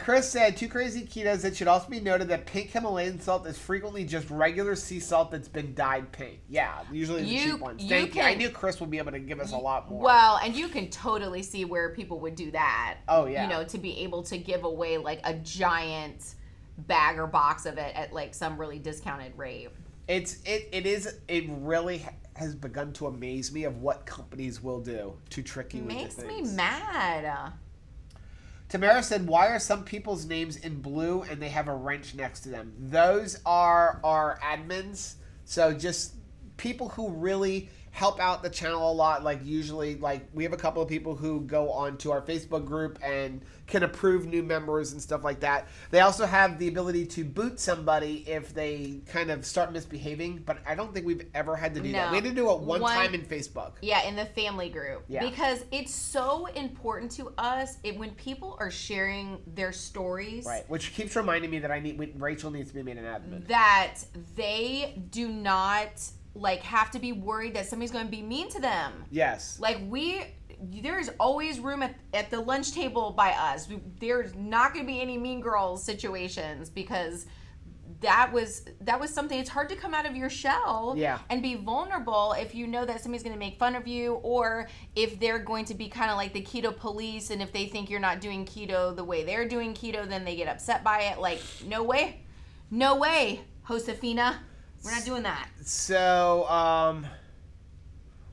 Chris said, 2 crazy ketos. It should also be noted that pink Himalayan salt is frequently just regular sea salt that's been dyed pink. Yeah, usually the cheap ones. Thank you. I knew Chris would be able to give us a lot more. Well, and you can totally see where people would do that. Oh, yeah. To be able to give away like a giant bag or box of it at like some really discounted rate. It really has begun to amaze me of what companies will do to trick you with Makes the me things. mad. Tamara said, why are some people's names in blue and they have a wrench next to them? Those are our admins. So just people who really help out the channel a lot. Like usually, like we have a couple of people who go on to our Facebook group and can approve new members and stuff like that. They also have the ability to boot somebody if they kind of start misbehaving, but I don't think we've ever had to do that. We had to do it one time in Facebook. Yeah, in the family group. Yeah. Because it's so important to us when people are sharing their stories. Right, which keeps reminding me that Rachel needs to be made an admin. That they do not like have to be worried that somebody's going to be mean to them. Yes. Like there's always room at the lunch table by us. There's not going to be any mean girls situations because that was something. It's hard to come out of your shell and be vulnerable if you know that somebody's going to make fun of you, or if they're going to be kind of like the keto police, and if they think you're not doing keto the way they're doing keto, then they get upset by it. Like, no way, Josefina. We're not doing that. So,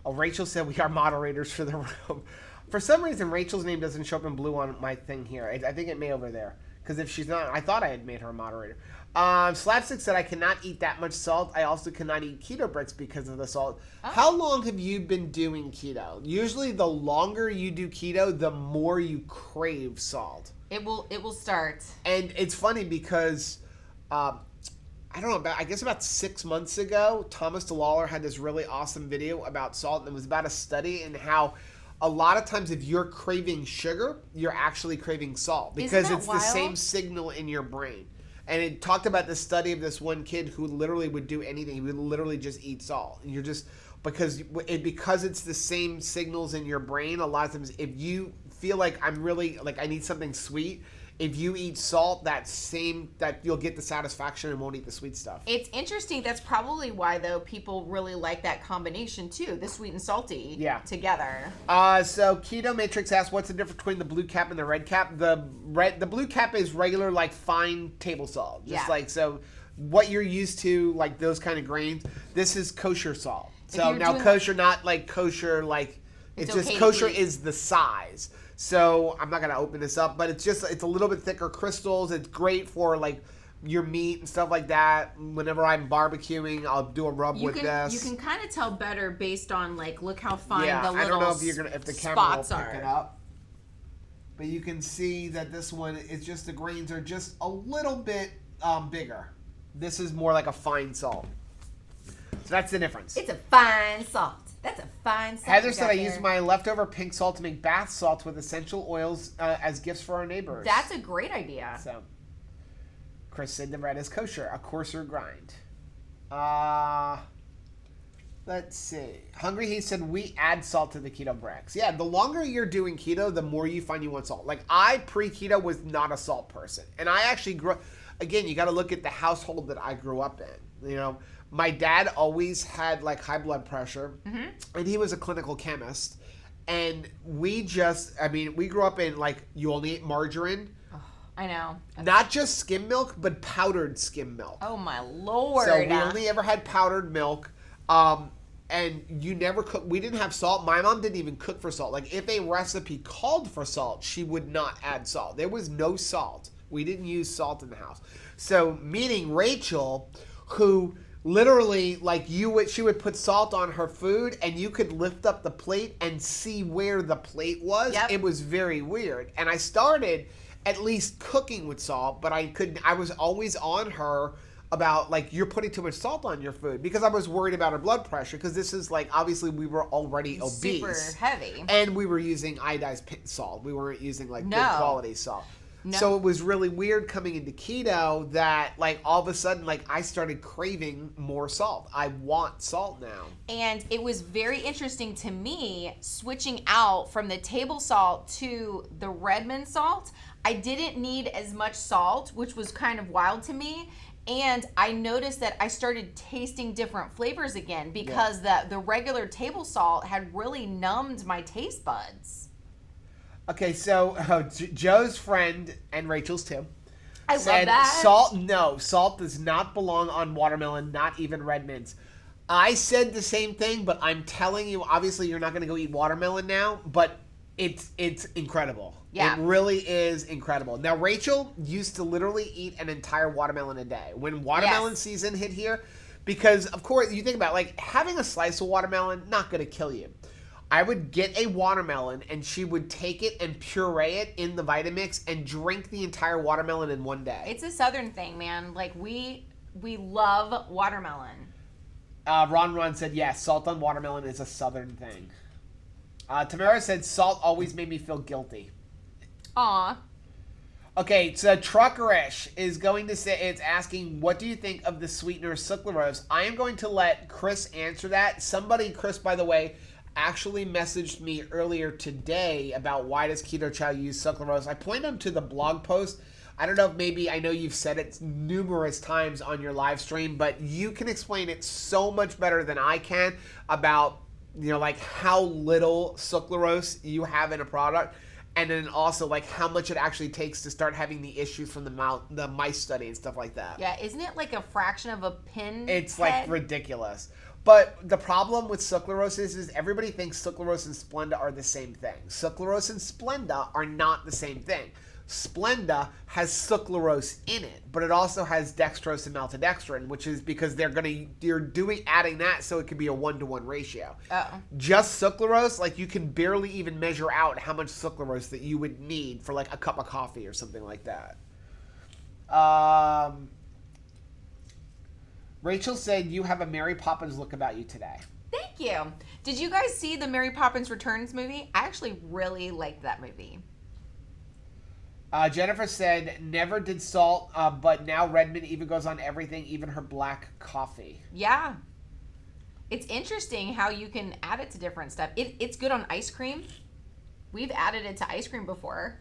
Rachel said we are moderators for the room. For some reason, Rachel's name doesn't show up in blue on my thing here. I think it may over there. Because if she's not, I thought I had made her a moderator. Slapstick said, I cannot eat that much salt. I also cannot eat keto bricks because of the salt. Oh. How long have you been doing keto? Usually the longer you do keto, the more you crave salt. It will start. And it's funny because... I don't know, I guess about 6 months ago, Thomas DeLawler had this really awesome video about salt, and it was about a study and how a lot of times if you're craving sugar, you're actually craving salt because it's the same signal in your brain. And it talked about this study of this one kid who literally would do anything. He would literally just eat salt. And you're just, because it's the same signals in your brain, a lot of times if you feel like I need something sweet, if you eat salt, that you'll get the satisfaction and won't eat the sweet stuff. It's interesting. That's probably why, though, people really like that combination, too. The sweet and salty together. So Keto Matrix asks, what's the difference between the blue cap and the red cap? The blue cap is regular, like, fine table salt. So what you're used to, like, those kind of grains. This is kosher salt. So now kosher, not like kosher, like, it's just okay kosher is the size. So I'm not going to open this up, but it's a little bit thicker crystals. It's great for like your meat and stuff like that. Whenever I'm barbecuing, I'll do a rub with this. You can kind of tell better based on like, look how fine the little I don't know if the camera will pick it up. But you can see that this one is just, the grains are just a little bit bigger. This is more like a fine salt. So that's the difference. It's a fine salt. That's a fine salt. Heather said I used my leftover pink salt to make bath salts with essential oils as gifts for our neighbors. That's a great idea. So, Chris said the red is kosher, a coarser grind. Let's see. Hungry, he said we add salt to the keto breaks. Yeah, the longer you're doing keto, the more you find you want salt. Like I pre-keto was not a salt person, and I actually grew. Again, you got to look at the household that I grew up in. You know, my dad always had like high blood pressure, and he was a clinical chemist, and we grew up in like you only ate margarine. I know. Not just skim milk, but powdered skim milk. Oh my Lord. So we only ever had powdered milk. And you never cook. We didn't have salt. My mom didn't even cook for salt. Like if a recipe called for salt, she would not add salt. There was no salt. We didn't use salt in the house. So meeting Rachel, who literally like she would put salt on her food and you could lift up the plate and see where the plate was. Yep. It was very weird. And I started at least cooking with salt, but I was always on her about like you're putting too much salt on your food because I was worried about her blood pressure because this is like obviously we were already obese, super heavy, and we were using iodized salt. We weren't using like good quality salt. No. So it was really weird coming into keto that like all of a sudden like I started craving more salt. I want salt now. And it was very interesting to me switching out from the table salt to the Redmond salt. I didn't need as much salt, which was kind of wild to me. And I noticed that I started tasting different flavors again because the regular table salt had really numbed my taste buds. Okay, so Joe's friend and Rachel's too said, love that. Salt does not belong on watermelon, not even Redmond's. I said the same thing, but I'm telling you, obviously you're not going to go eat watermelon now, but it's incredible. Yeah. It really is incredible. Now, Rachel used to literally eat an entire watermelon a day. When watermelon season hit here, because, of course, you think about like having a slice of watermelon, not going to kill you. I would get a watermelon, and she would take it and puree it in the Vitamix and drink the entire watermelon in one day. It's a Southern thing, man. Like, we love watermelon. Ron said, yes, salt on watermelon is a Southern thing. Tamara said, salt always made me feel guilty. Aw. Okay, so Truckerish is going to say, it's asking, what do you think of the sweetener sucralose? I am going to let Chris answer that. Chris, by the way, actually messaged me earlier today about why does Keto Chow use sucralose. I pointed him to the blog post. I don't know if maybe, I know you've said it numerous times on your live stream, but you can explain it so much better than I can about, you know, like how little sucralose you have in a product. And then also like how much it actually takes to start having the issues from the mice study and stuff like that. Yeah, isn't it like a fraction of a pin? It's like ridiculous. But the problem with sucralose is everybody thinks sucralose and Splenda are the same thing. Sucralose and Splenda are not the same thing. Splenda has sucralose in it, but it also has dextrose and maltodextrin, which is because you're adding that so it could be a 1-to-1 ratio. Oh. Just sucralose, like you can barely even measure out how much sucralose that you would need for like a cup of coffee or something like that. Rachel said you have a Mary Poppins look about you today. Thank you. Did you guys see the Mary Poppins Returns movie? I actually really liked that movie. Jennifer said, never did salt, but now Redmond even goes on everything, even her black coffee. Yeah. It's interesting how you can add it to different stuff. It's good on ice cream. We've added it to ice cream before.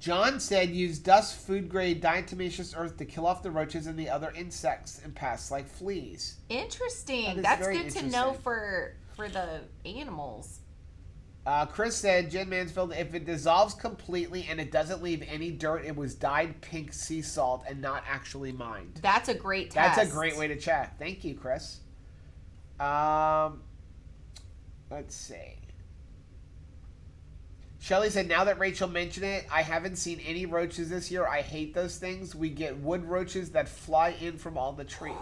John said, use dust food grade diatomaceous earth to kill off the roaches and the other insects and pests like fleas. Interesting. That's good to know for the animals. Chris said, Jen Mansfield, if it dissolves completely and it doesn't leave any dirt, it was dyed pink sea salt and not actually mined. That's a great test. That's a great way to check. Thank you, Chris. Let's see. Shelly said, now that Rachel mentioned it, I haven't seen any roaches this year. I hate those things. We get wood roaches that fly in from all the trees.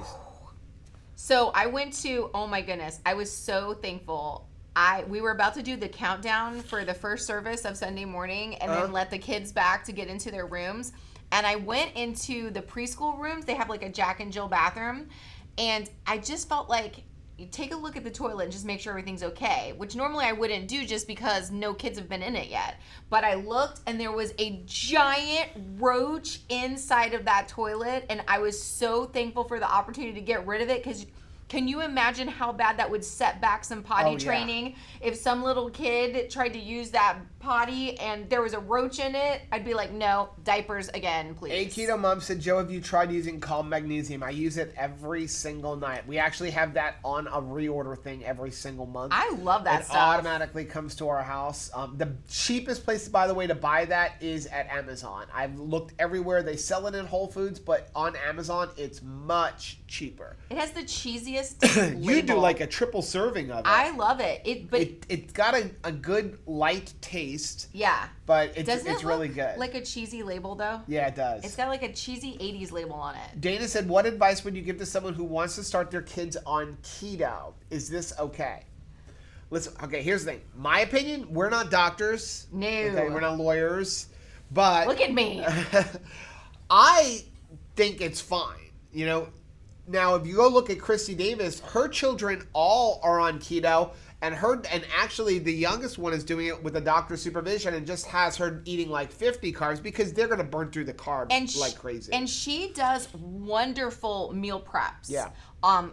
So I went to, oh my goodness, I was so thankful. we were about to do the countdown for the first service of Sunday morning and then let the kids back to get into their rooms. And I went into the preschool rooms. They have like a Jack and Jill bathroom. And I just felt like, you take a look at the toilet and just make sure everything's okay, which normally I wouldn't do just because no kids have been in it yet. But I looked and there was a giant roach inside of that toilet, and I was so thankful for the opportunity to get rid of it, because can you imagine how bad that would set back some potty training? If some little kid tried to use that potty and there was a roach in it, I'd be like, no, diapers again, please. A Keto Mom said, Joe, have you tried using Calm Magnesium? I use it every single night. We actually have that on a reorder thing every single month. I love that stuff. It automatically comes to our house. The cheapest place, by the way, to buy that is at Amazon. I've looked everywhere. They sell it in Whole Foods, but on Amazon, it's much cheaper. It has the cheesiest You do like a triple serving of it. I love it. It's got a good light taste. Yeah. But it's Doesn't it really look good. like a cheesy label, though? Yeah, it does. It's got like a cheesy 80s label on it. Dana said, what advice would you give to someone who wants to start their kids on keto? Is this okay? Listen, okay, here's the thing. My opinion, we're not doctors. No. Okay, we're not lawyers. But Look at me. I think it's fine. You know, now if you go look at Christy Davis, her children all are on keto. And actually the youngest one is doing it with a doctor's supervision and just has her eating like 50 carbs because they're going to burn through the carbs like crazy. And she does wonderful meal preps. Yeah.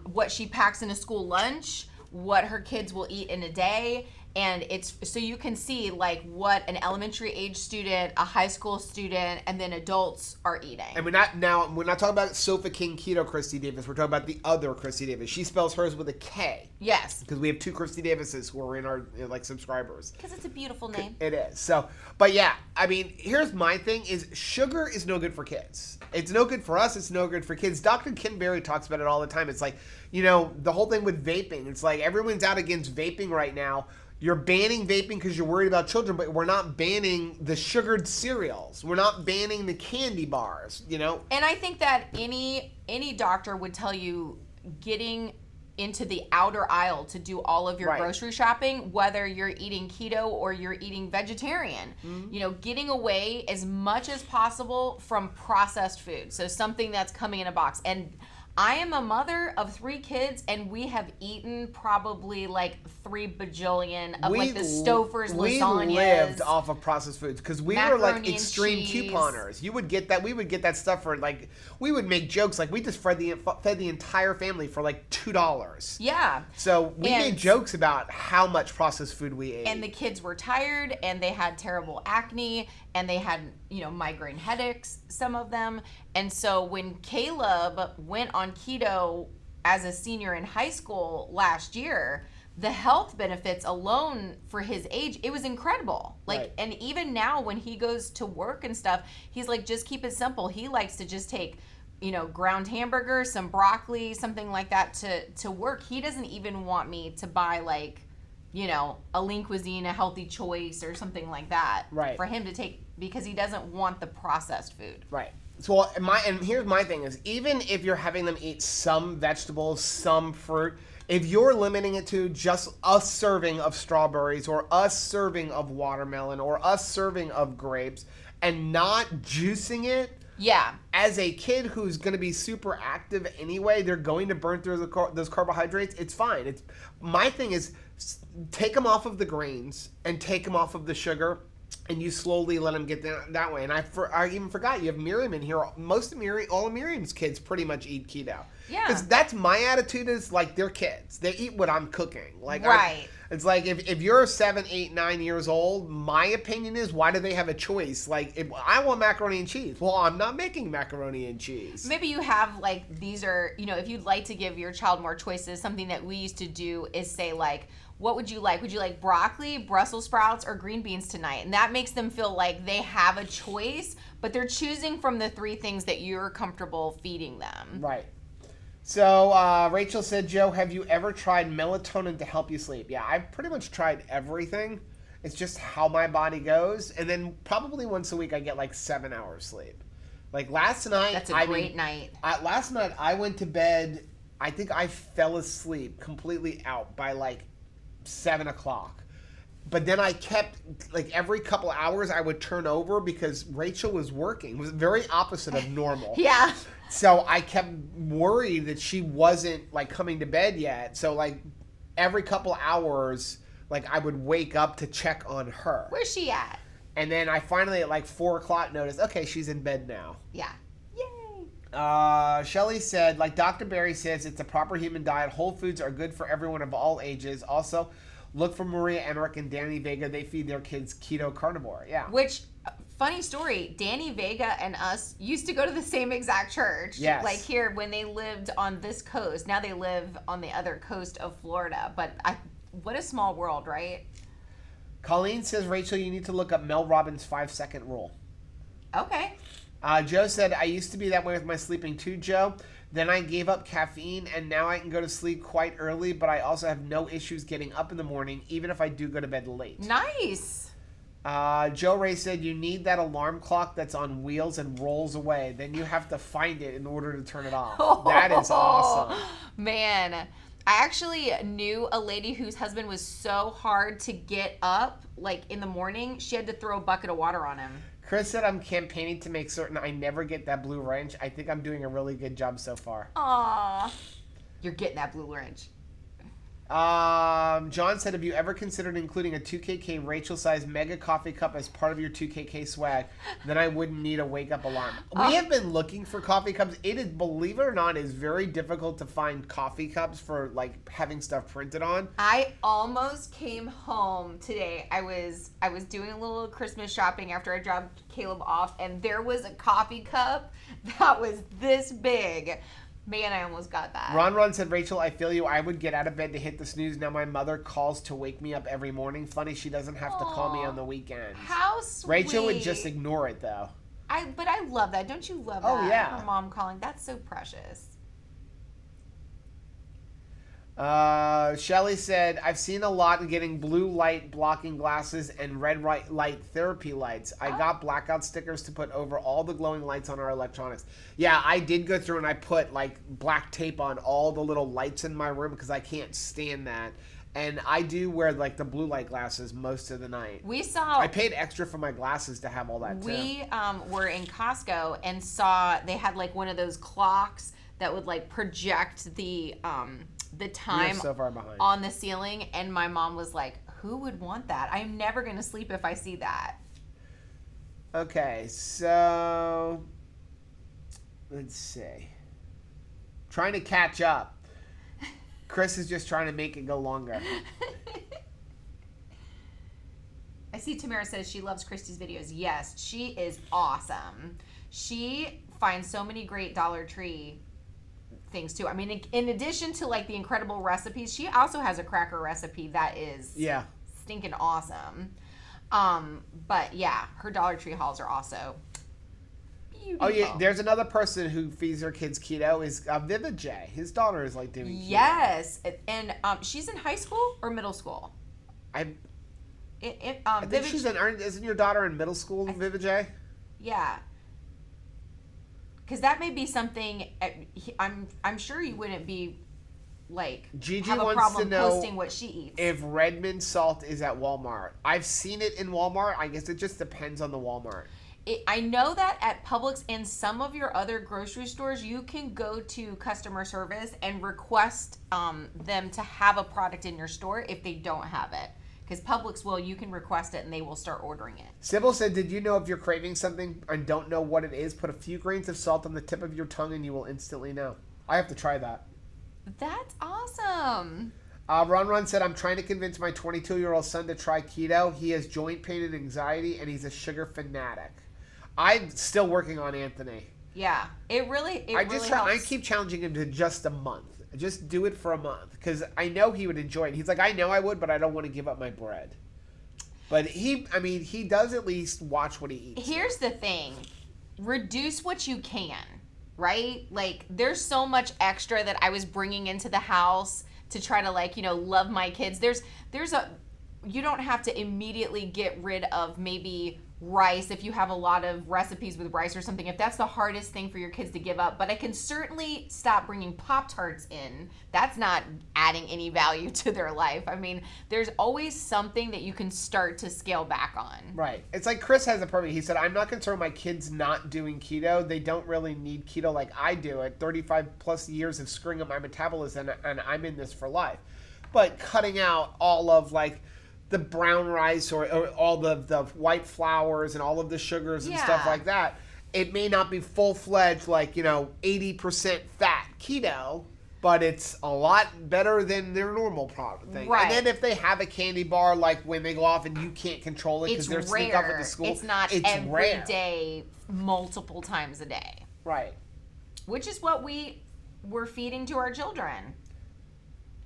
What she packs in a school lunch, what her kids will eat in a day. And it's so you can see like what an elementary age student, a high school student, and then adults are eating. And we're not talking about Sofa King Keto Christy Davis. We're talking about the other Christy Davis. She spells hers with a K. Yes. Because we have two Christy Davises who are in our subscribers. Because it's a beautiful name. It is. So, but yeah, I mean, here's my thing: is sugar is no good for kids. It's no good for us. It's no good for kids. Dr. Kim Berry talks about it all the time. It's like, you know, the whole thing with vaping. It's like everyone's out against vaping right now. You're banning vaping because you're worried about children, but we're not banning the sugared cereals. We're not banning the candy bars, you know? And I think that any doctor would tell you getting into the outer aisle to do all of your grocery shopping, whether you're eating keto or you're eating vegetarian. Mm-hmm. You know, getting away as much as possible from processed food. So something that's coming in a box. And I am a mother of 3 kids, and we have eaten probably like 3 bajillion of like the Stouffer's lasagnas. We lived off of processed foods because we were like extreme cheese. couponers. You would get that. We would get that stuff for like, we would make jokes like we just fed the entire family for like $2. Yeah. So we made jokes about how much processed food we ate. And the kids were tired, and they had terrible acne, and they had, you know, migraine headaches, some of them. And so when Caleb went on keto as a senior in high school last year, the health benefits alone for his age, it was incredible. Like, and even now when he goes to work and stuff, he's like, just keep it simple. He likes to just take, you know, ground hamburger, some broccoli, something like that to work. He doesn't even want me to buy like, you know, a Lean Cuisine, a Healthy Choice or something like that for him to take, because he doesn't want the processed food. Right. So here's my thing is, even if you're having them eat some vegetables, some fruit, if you're limiting it to just a serving of strawberries or a serving of watermelon or a serving of grapes and not juicing it, as a kid who's going to be super active anyway, they're going to burn through those carbohydrates. It's fine. My thing is, take them off of the grains and take them off of the sugar. And you slowly let them get that way. And I even forgot, you have Miriam in here. All of Miriam's kids pretty much eat keto. Yeah. Because that's my attitude is like they're kids. They eat what I'm cooking. Like it's like if you're 7, 8, 9 years old, my opinion is, why do they have a choice? Like, if I want macaroni and cheese, well, I'm not making macaroni and cheese. Maybe you have like, these are, you know, if you'd like to give your child more choices, something that we used to do is say like, what would you like? Would you like broccoli, Brussels sprouts, or green beans tonight? And that makes them feel like they have a choice, but they're choosing from the 3 things that you're comfortable feeding them. Right. So Rachel said, Joe, have you ever tried melatonin to help you sleep? Yeah, I've pretty much tried everything. It's just how my body goes. And then probably once a week I get like 7 hours sleep. Like last night. That's a great night. Last night I went to bed. I think I fell asleep completely out by like 7 o'clock. But then I kept, like, every couple hours I would turn over because Rachel was working. It was very opposite of normal. Yeah. So I kept worried that she wasn't, like, coming to bed yet. So, like, every couple hours, like, I would wake up to check on her. Where's she at? And then I finally, at, like, 4 o'clock, noticed, okay, she's in bed now. Yeah. Yay. Shelly said, like Dr. Barry says, it's a proper human diet. Whole foods are good for everyone of all ages. Also, look for Maria Emmerich and Danny Vega. They feed their kids keto carnivore. Yeah. Which, funny story, Danny Vega and us used to go to the same exact church. Yes. Like here when they lived on this coast. Now they live on the other coast of Florida. But what a small world, right? Colleen says, Rachel, you need to look up Mel Robbins' 5-second rule. Okay. Joe said, I used to be that way with my sleeping too, Joe. Then I gave up caffeine, and now I can go to sleep quite early, but I also have no issues getting up in the morning, even if I do go to bed late. Nice. Joe Ray said, you need that alarm clock that's on wheels and rolls away. Then you have to find it in order to turn it off. That is awesome. Man, I actually knew a lady whose husband was so hard to get up, like in the morning, she had to throw a bucket of water on him. Chris said, I'm campaigning to make certain I never get that blue wrench. I think I'm doing a really good job so far. Aw. You're getting that blue wrench. John said, have you ever considered including a 2KK Rachel-sized mega coffee cup as part of your 2KK swag? Then I wouldn't need a wake-up alarm. We have been looking for coffee cups. It is, believe it or not, is very difficult to find coffee cups for, like, having stuff printed on. I almost came home today. I was doing a little Christmas shopping after I dropped Caleb off, and there was a coffee cup that was this big. Man, I almost got that. Ron said, Rachel, I feel you. I would get out of bed to hit the snooze. Now my mother calls to wake me up every morning. Funny, she doesn't have to call me on the weekends. How sweet. Rachel would just ignore it, though. But I love that. Don't you love that? Oh, yeah. Her mom calling. That's so precious. Shelly said, I've seen a lot in getting blue light blocking glasses and red light therapy lights. I got blackout stickers to put over all the glowing lights on our electronics. Yeah, I did go through and I put like black tape on all the little lights in my room because I can't stand that. And I do wear like the blue light glasses most of the night. I paid extra for my glasses to have all that too. We were in Costco and saw they had like one of those clocks that would like project the time so far behind on the ceiling, and my mom was like, who would want that? I'm never gonna sleep if I see that. Okay, so let's see. Trying to catch up. Chris is just trying to make it go longer. I see Tamara says she loves Christy's videos. Yes, she is awesome. She finds so many great Dollar Tree things too. I mean, in addition to like the incredible recipes, she also has a cracker recipe that is stinking awesome. But yeah, her Dollar Tree hauls are also beautiful. Oh yeah, there's another person who feeds her kids keto is Vivid J. His daughter is like doing keto. Yes, and she's in high school or middle school. I think she's isn't your daughter in middle school, Vivid J? Yeah. Because that may be something. I'm sure you wouldn't be like Gigi have a wants problem to know posting what she eats. If Redmond salt is at Walmart. I've seen it in Walmart. I guess it just depends on the Walmart. I know that at Publix and some of your other grocery stores, you can go to customer service and request them to have a product in your store if they don't have it. Because Publix you can request it and they will start ordering it. Sybil said, did you know if you're craving something and don't know what it is, put a few grains of salt on the tip of your tongue and you will instantly know. I have to try that. That's awesome. Ron said, I'm trying to convince my 22-year-old son to try keto. He has joint pain and anxiety and he's a sugar fanatic. I'm still working on Anthony. Yeah, it really helps. I keep challenging him to just a month. Just do it for a month because I know he would enjoy it. He's like, I know I would, but I don't want to give up my bread. But he does at least watch what he eats. Here's the thing. Reduce what you can, right? Like, there's so much extra that I was bringing into the house to try to, like, love my kids. You don't have to immediately get rid of maybe rice, if you have a lot of recipes with rice or something, if that's the hardest thing for your kids to give up. But I can certainly stop bringing Pop-Tarts in. That's not adding any value to their life. I mean, there's always something that you can start to scale back on. Right. It's like Chris has a perfect. He said, I'm not concerned with my kids not doing keto. They don't really need keto like I do at 35 plus years of screwing up my metabolism, and I'm in this for life. But cutting out all of like the brown rice or all the white flours and all of the sugars and stuff like that, it may not be full-fledged like, 80% fat keto, but it's a lot better than their normal product thing. Right. And then if they have a candy bar, like when they go off and you can't control it because they're sneak off at the school, it's not every rare. day, multiple times a day. Right. Which is what we're feeding to our children.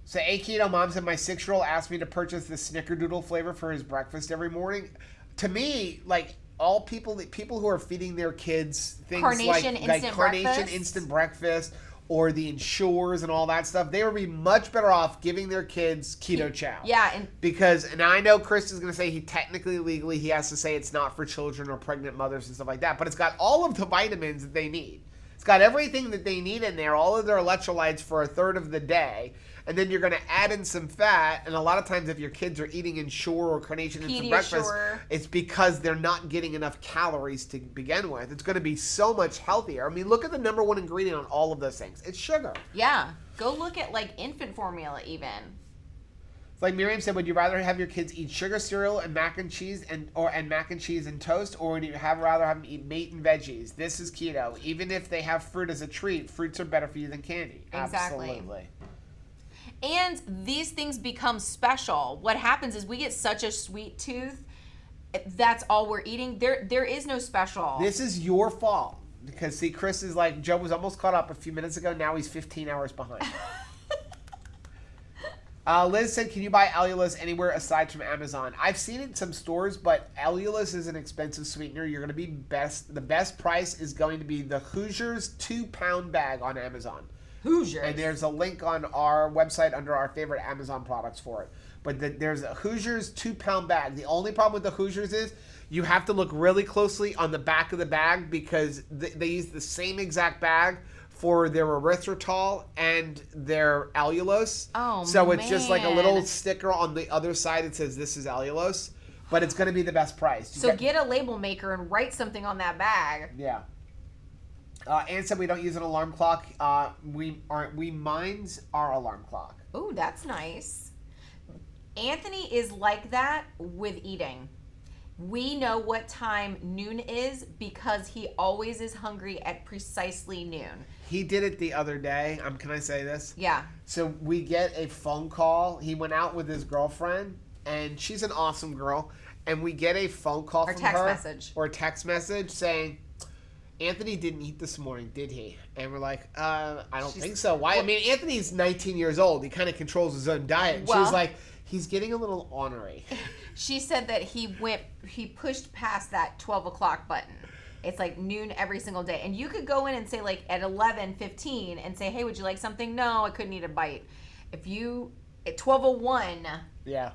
So, keto mom said my 6-year-old asked me to purchase the snickerdoodle flavor for his breakfast every morning. To me, like all people who are feeding their kids things Carnation instant breakfast or the Ensures and all that stuff, they would be much better off giving their kids keto chow. Yeah, and I know Chris is going to say he technically legally he has to say it's not for children or pregnant mothers and stuff like that, but it's got all of the vitamins that they need. It's got everything that they need in there, all of their electrolytes for a third of the day. And then you're going to add in some fat. And a lot of times if your kids are eating Ensure or Carnation Instant Breakfast, it's because they're not getting enough calories to begin with. It's going to be so much healthier. I mean, look at the number one ingredient on all of those things. It's sugar. Yeah. Go look at like infant formula even. It's like Miriam said, would you rather have your kids eat sugar cereal and mac and cheese and mac and cheese and toast, or would you rather have them eat meat and veggies? This is keto. Even if they have fruit as a treat, fruits are better for you than candy. Exactly. Absolutely. And these things become special. What happens is we get such a sweet tooth. That's all we're eating. There is no special. This is your fault. Because, see, Chris is like, Joe was almost caught up a few minutes ago. Now he's 15 hours behind. Liz said, can you buy allulose anywhere aside from Amazon? I've seen it in some stores, but allulose is an expensive sweetener. You're going to be the best price is going to be the Hoosiers 2-pound bag on Amazon. Hoosiers. And there's a link on our website under our favorite Amazon products for it. But there's a Hoosiers 2-pound bag. The only problem with the Hoosiers is you have to look really closely on the back of the bag because they use the same exact bag for their erythritol and their allulose. So it's just like a little sticker on the other side that says this is allulose, but it's going to be the best price. So get a label maker and write something on that bag. Yeah. Ann said we don't use an alarm clock. Mine's our alarm clock. Ooh, that's nice. Anthony is like that with eating. We know what time noon is because he always is hungry at precisely noon. He did it the other day. Can I say this? Yeah. So we get a phone call. He went out with his girlfriend, and she's an awesome girl. And we get a phone call from her. Or a text message saying, Anthony didn't eat this morning, did he? And we're like, I don't think so. Why? Well, I mean, Anthony's 19 years old. He kind of controls his own diet. And she was like, he's getting a little ornery. She said that he pushed past that 12 o'clock button. It's like noon every single day. And you could go in and say like at 11:15 and say, hey, would you like something? No, I couldn't eat a bite. If you, at 12:01. Yeah.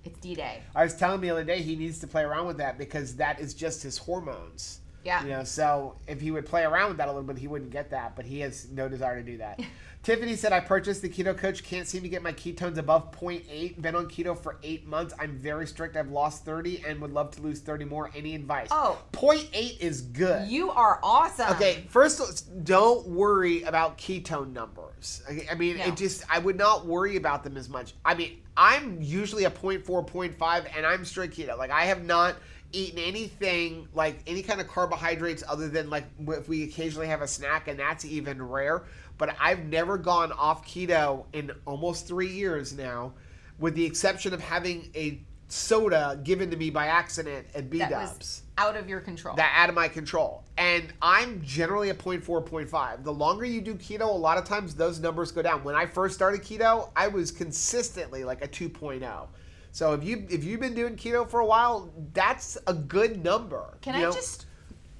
It's D-Day. I was telling him the other day he needs to play around with that because that is just his hormones. Yeah. So if he would play around with that a little bit, he wouldn't get that, but he has no desire to do that. Tiffany said, I purchased the Keto Coach. Can't seem to get my ketones above 0.8. Been on keto for 8 months. I'm very strict. I've lost 30 and would love to lose 30 more. Any advice? 0.8 is good. You are awesome. Okay, first, don't worry about ketone numbers. I mean, I would not worry about them as much. I mean, I'm usually a 0.4, 0.5, and I'm strict keto. Like, I have not eaten anything like any kind of carbohydrates other than like if we occasionally have a snack, and that's even rare. But I've never gone off keto in almost 3 years now, with the exception of having a soda given to me by accident at B-Dubs. That was out of your control. That out of my control. And I'm generally a 0.4, 0.5. The longer you do keto, a lot of times those numbers go down. When I first started keto, I was consistently like a 2.0. So if you've been doing keto for a while, that's a good number. Can I just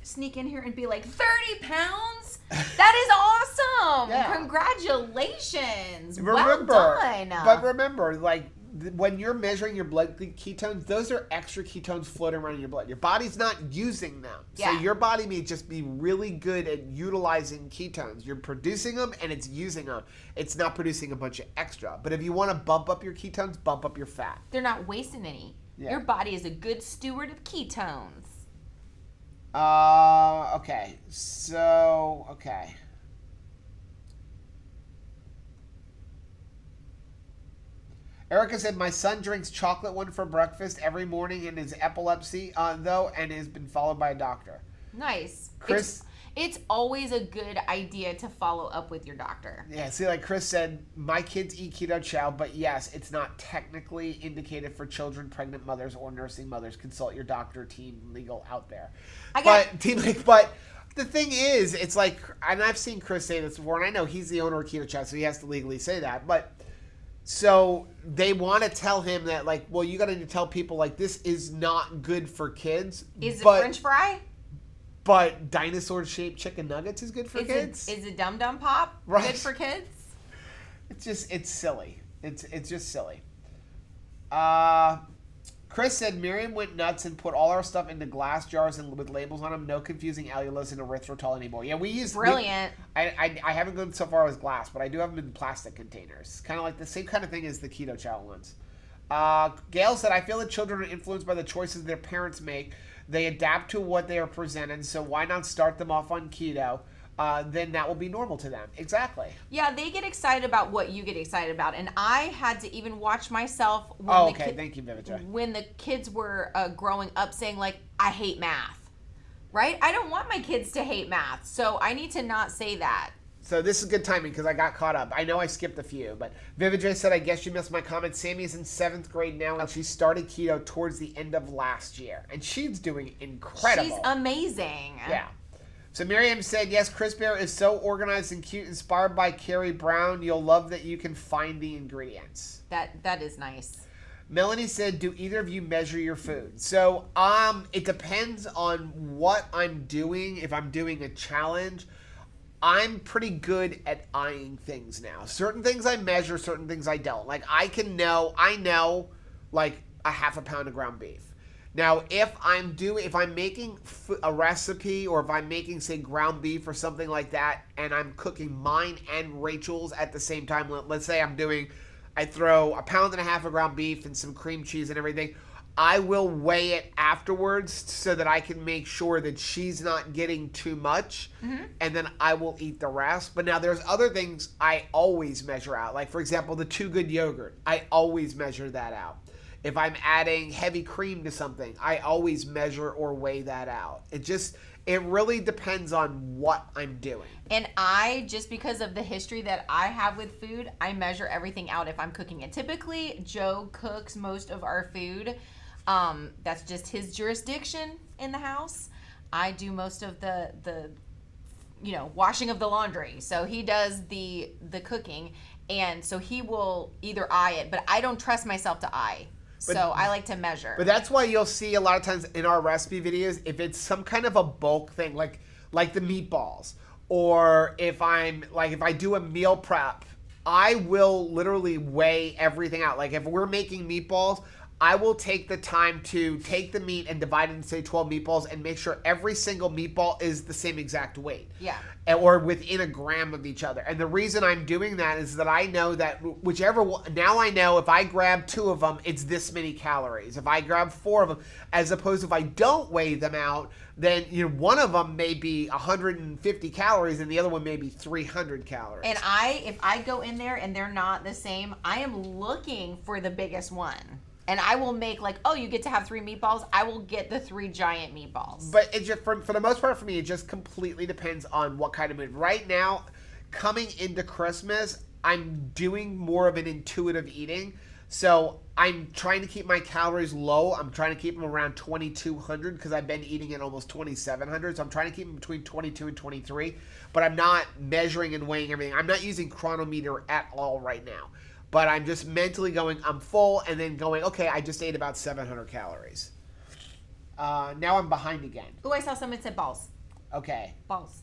sneak in here and be like, 30 pounds? That is awesome. Yeah. Congratulations. Well done. But remember, like, when you're measuring your blood ketones, those are extra ketones floating around in your blood. Your body's not using them. So your body may just be really good at utilizing ketones. You're producing them and it's using them. It's not producing a bunch of extra. But if you want to bump up your ketones, bump up your fat. They're not wasting any. Yeah. Your body is a good steward of ketones. Okay. So, okay. Erica said, my son drinks chocolate one for breakfast every morning in his epilepsy, though, and has been followed by a doctor. Nice. Chris... It's always a good idea to follow up with your doctor. Yeah, see, like Chris said, my kids eat keto chow, but yes, it's not technically indicated for children, pregnant mothers, or nursing mothers. Consult your doctor, team legal out there. But the thing is, it's like, and I've seen Chris say this before, and I know he's the owner of keto chow, so he has to legally say that, but so they want to tell him that, like, well, you got to tell people, like, this is not good for kids. Is it French fry? But dinosaur-shaped chicken nuggets is good for kids. Is a Dum Dum Pop good for kids? It's silly. It's just silly. Chris said Miriam went nuts and put all our stuff into glass jars and with labels on them. No confusing allulose and erythritol anymore. Yeah, we use brilliant. I haven't gone so far as glass, but I do have them in plastic containers. Kind of like the same kind of thing as the keto chow ones. Gail said, I feel that children are influenced by the choices their parents make. They adapt to what they are presented, so why not start them off on keto? Then that will be normal to them. Exactly. Yeah, they get excited about what you get excited about. And I had to even watch myself when Thank you, Vivija. When the kids were growing up saying, like, I hate math, right? I don't want my kids to hate math, so I need to not say that. So this is good timing because I got caught up. I know I skipped a few, but Vivija said, I guess you missed my comment. Sammy's in 7th grade now, and she started keto towards the end of last year. And she's doing incredible. She's amazing. Yeah. So Miriam said, yes, Chris Bear is so organized and cute, inspired by Carrie Brown. You'll love that you can find the ingredients. That is nice. Melanie said, do either of you measure your food? So it depends on what I'm doing. If I'm doing a challenge, I'm pretty good at eyeing things now. Certain things I measure, certain things I don't. Like I know like a half a pound of ground beef. Now, if I'm making a recipe or if I'm making, say, ground beef or something like that, and I'm cooking mine and Rachel's at the same time, let's say I throw a pound and a half of ground beef and some cream cheese and everything, I will weigh it afterwards so that I can make sure that she's not getting too much, and then I will eat the rest. But now there's other things I always measure out. Like, for example, the Too Good yogurt. I always measure that out. If I'm adding heavy cream to something, I always measure or weigh that out. It really depends on what I'm doing. And just because of the history that I have with food, I measure everything out if I'm cooking it. Typically, Joe cooks most of our food. That's just his jurisdiction in the house. I do most of the washing of the laundry. So he does the cooking, and so he will either eye it, but I don't trust myself to eye. So I like to measure. But that's why you'll see a lot of times in our recipe videos, if it's some kind of a bulk thing, like the meatballs, or if I do a meal prep, I will literally weigh everything out. Like if we're making meatballs, I will take the time to take the meat and divide it into, say, 12 meatballs and make sure every single meatball is the same exact weight. Yeah. Or within a gram of each other. And the reason I'm doing that is that I know that now I know if I grab 2 of them, it's this many calories. If I grab 4 of them, as opposed to if I don't weigh them out, then one of them may be 150 calories and the other one may be 300 calories. And if I go in there and they're not the same, I am looking for the biggest one. And I will make you get to have 3 meatballs. I will get the 3 giant meatballs. But it just, for the most part for me, it just completely depends on what kind of mood. Right now, coming into Christmas, I'm doing more of an intuitive eating. So I'm trying to keep my calories low. I'm trying to keep them around 2,200 because I've been eating at almost 2,700. So I'm trying to keep them between 22 and 23. But I'm not measuring and weighing everything. I'm not using Chronometer at all right now. But I'm just mentally going, I'm full, and then going, okay, I just ate about 700 calories. Now I'm behind again. Oh, I saw someone said balls. Okay. Balls.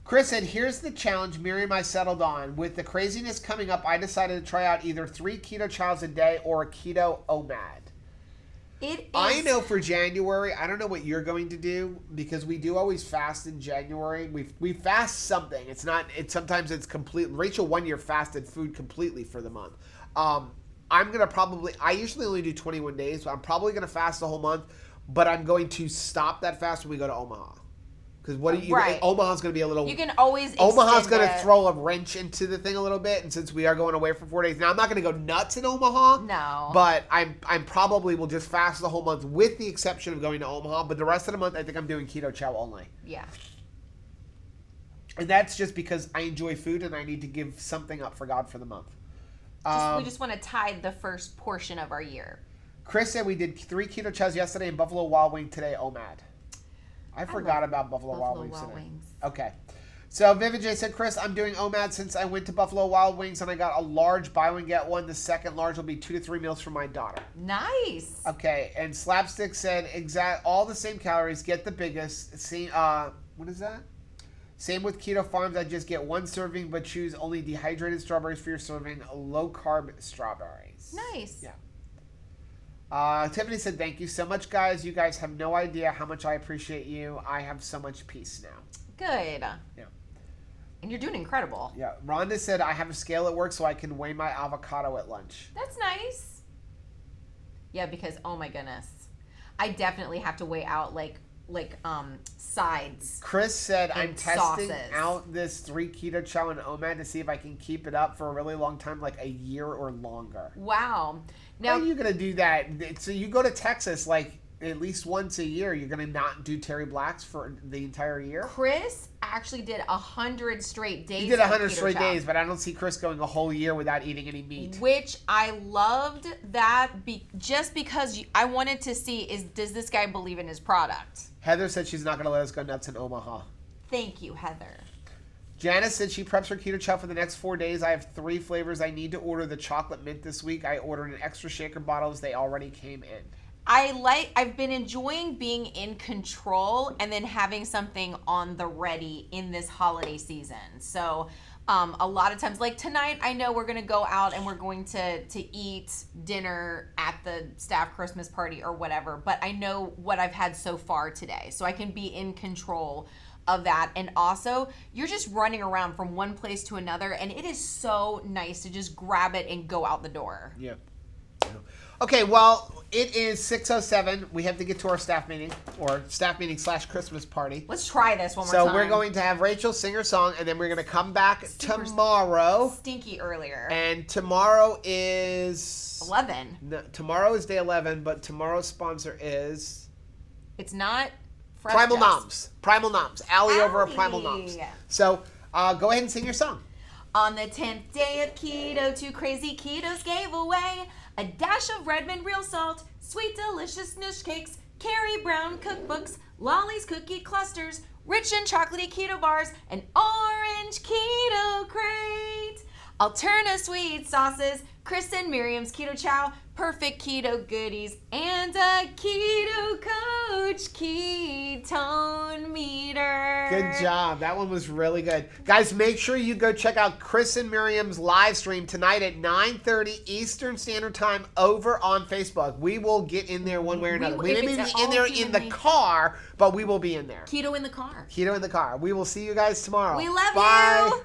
Chris said, here's the challenge Miriam and I settled on. With the craziness coming up, I decided to try out either 3 keto chows a day or a keto OMAD. I know for January, I don't know what you're going to do because we do always fast in January. We fast something. Sometimes it's complete. Rachel 1 year fasted food completely for the month. I'm going to probably, I usually only do 21 days, so I'm probably going to fast the whole month, but I'm going to stop that fast when we go to Omaha. Because Omaha's going to be a little... You can always Omaha's going to throw a wrench into the thing a little bit, and since we are going away for 4 days... Now, I'm not going to go nuts in Omaha. No. But I'm probably will just fast the whole month, with the exception of going to Omaha. But the rest of the month, I think I'm doing keto chow only. Yeah. And that's just because I enjoy food, and I need to give something up for God for the month. We just want to tithe the first portion of our year. Chris said we did 3 keto chows yesterday and Buffalo Wild Wing today, OMAD. I forgot about Buffalo Wild Wings today. Okay. So Vivid J said, Chris, I'm doing OMAD since I went to Buffalo Wild Wings and I got a large buy one get one. The second large will be 2 to 3 meals for my daughter. Nice. Okay. And Slapstick said, all the same calories. Get the biggest. See, what is that? Same with Keto Farms. I just get 1 serving, but choose only dehydrated strawberries for your serving. Low carb strawberries. Nice. Yeah. Tiffany said, thank you so much, guys. You guys have no idea how much I appreciate you. I have so much peace now. Good. Yeah. And you're doing incredible. Yeah. Rhonda said, I have a scale at work so I can weigh my avocado at lunch. That's nice. Yeah, because, oh my goodness. I definitely have to weigh out like sides. Chris said, I'm testing sauces. out this 3 keto chow and OMAD to see if I can keep it up for a really long time, like a year or longer. Wow. Now, how are you going to do that? So you go to Texas like at least once a year. You're going to not do Terry Blacks for the entire year? Chris actually did 100 straight days. He did 100 keto straight chow. days, but I don't see Chris going a whole year without eating any meat. Which I loved that just because I wanted to see does this guy believe in his product? Heather said she's not going to let us go nuts in Omaha. Thank you, Heather. Janice said she preps her keto chow for the next 4 days. I have 3 flavors. I need to order the chocolate mint this week. I ordered an extra shaker bottles. They already came in. I've been enjoying being in control and then having something on the ready in this holiday season. So a lot of times, like tonight, I know we're going to go out and we're going to eat dinner at the staff Christmas party or whatever, but I know what I've had so far today. So I can be in control of that. And also, you're just running around from one place to another, and it is so nice to just grab it and go out the door. Yeah. Okay, well, it is 6:07. We have to get to our staff meeting, or staff meeting / Christmas party. Let's try this one more time. So we're going to have Rachel sing her song, and then we're going to come back tomorrow. Stinky earlier. And tomorrow is... 11. No, tomorrow is day 11, but tomorrow's sponsor is... It's not... Primal Noms. Primal Noms. Allie over at Primal Noms. So, go ahead and sing your song. On the 10th day of keto, 2 crazy ketos gave away a dash of Redmond real salt, sweet delicious noosh cakes, Carrie Brown cookbooks, Lolly's cookie clusters, rich and chocolatey keto bars, an orange keto crate, Alterna sweet sauces, Chris and Miriam's keto chow, perfect keto goodies, and a keto coach ketone meter. Good job. That one was really good. Guys, make sure you go check out Chris and Miriam's live stream tonight at 9:30 Eastern Standard Time over on Facebook. We will get in there one way or another. We may be in there in the car, but we will be in there. Keto in the car. Keto in the car. We will see you guys tomorrow. We love Bye. you.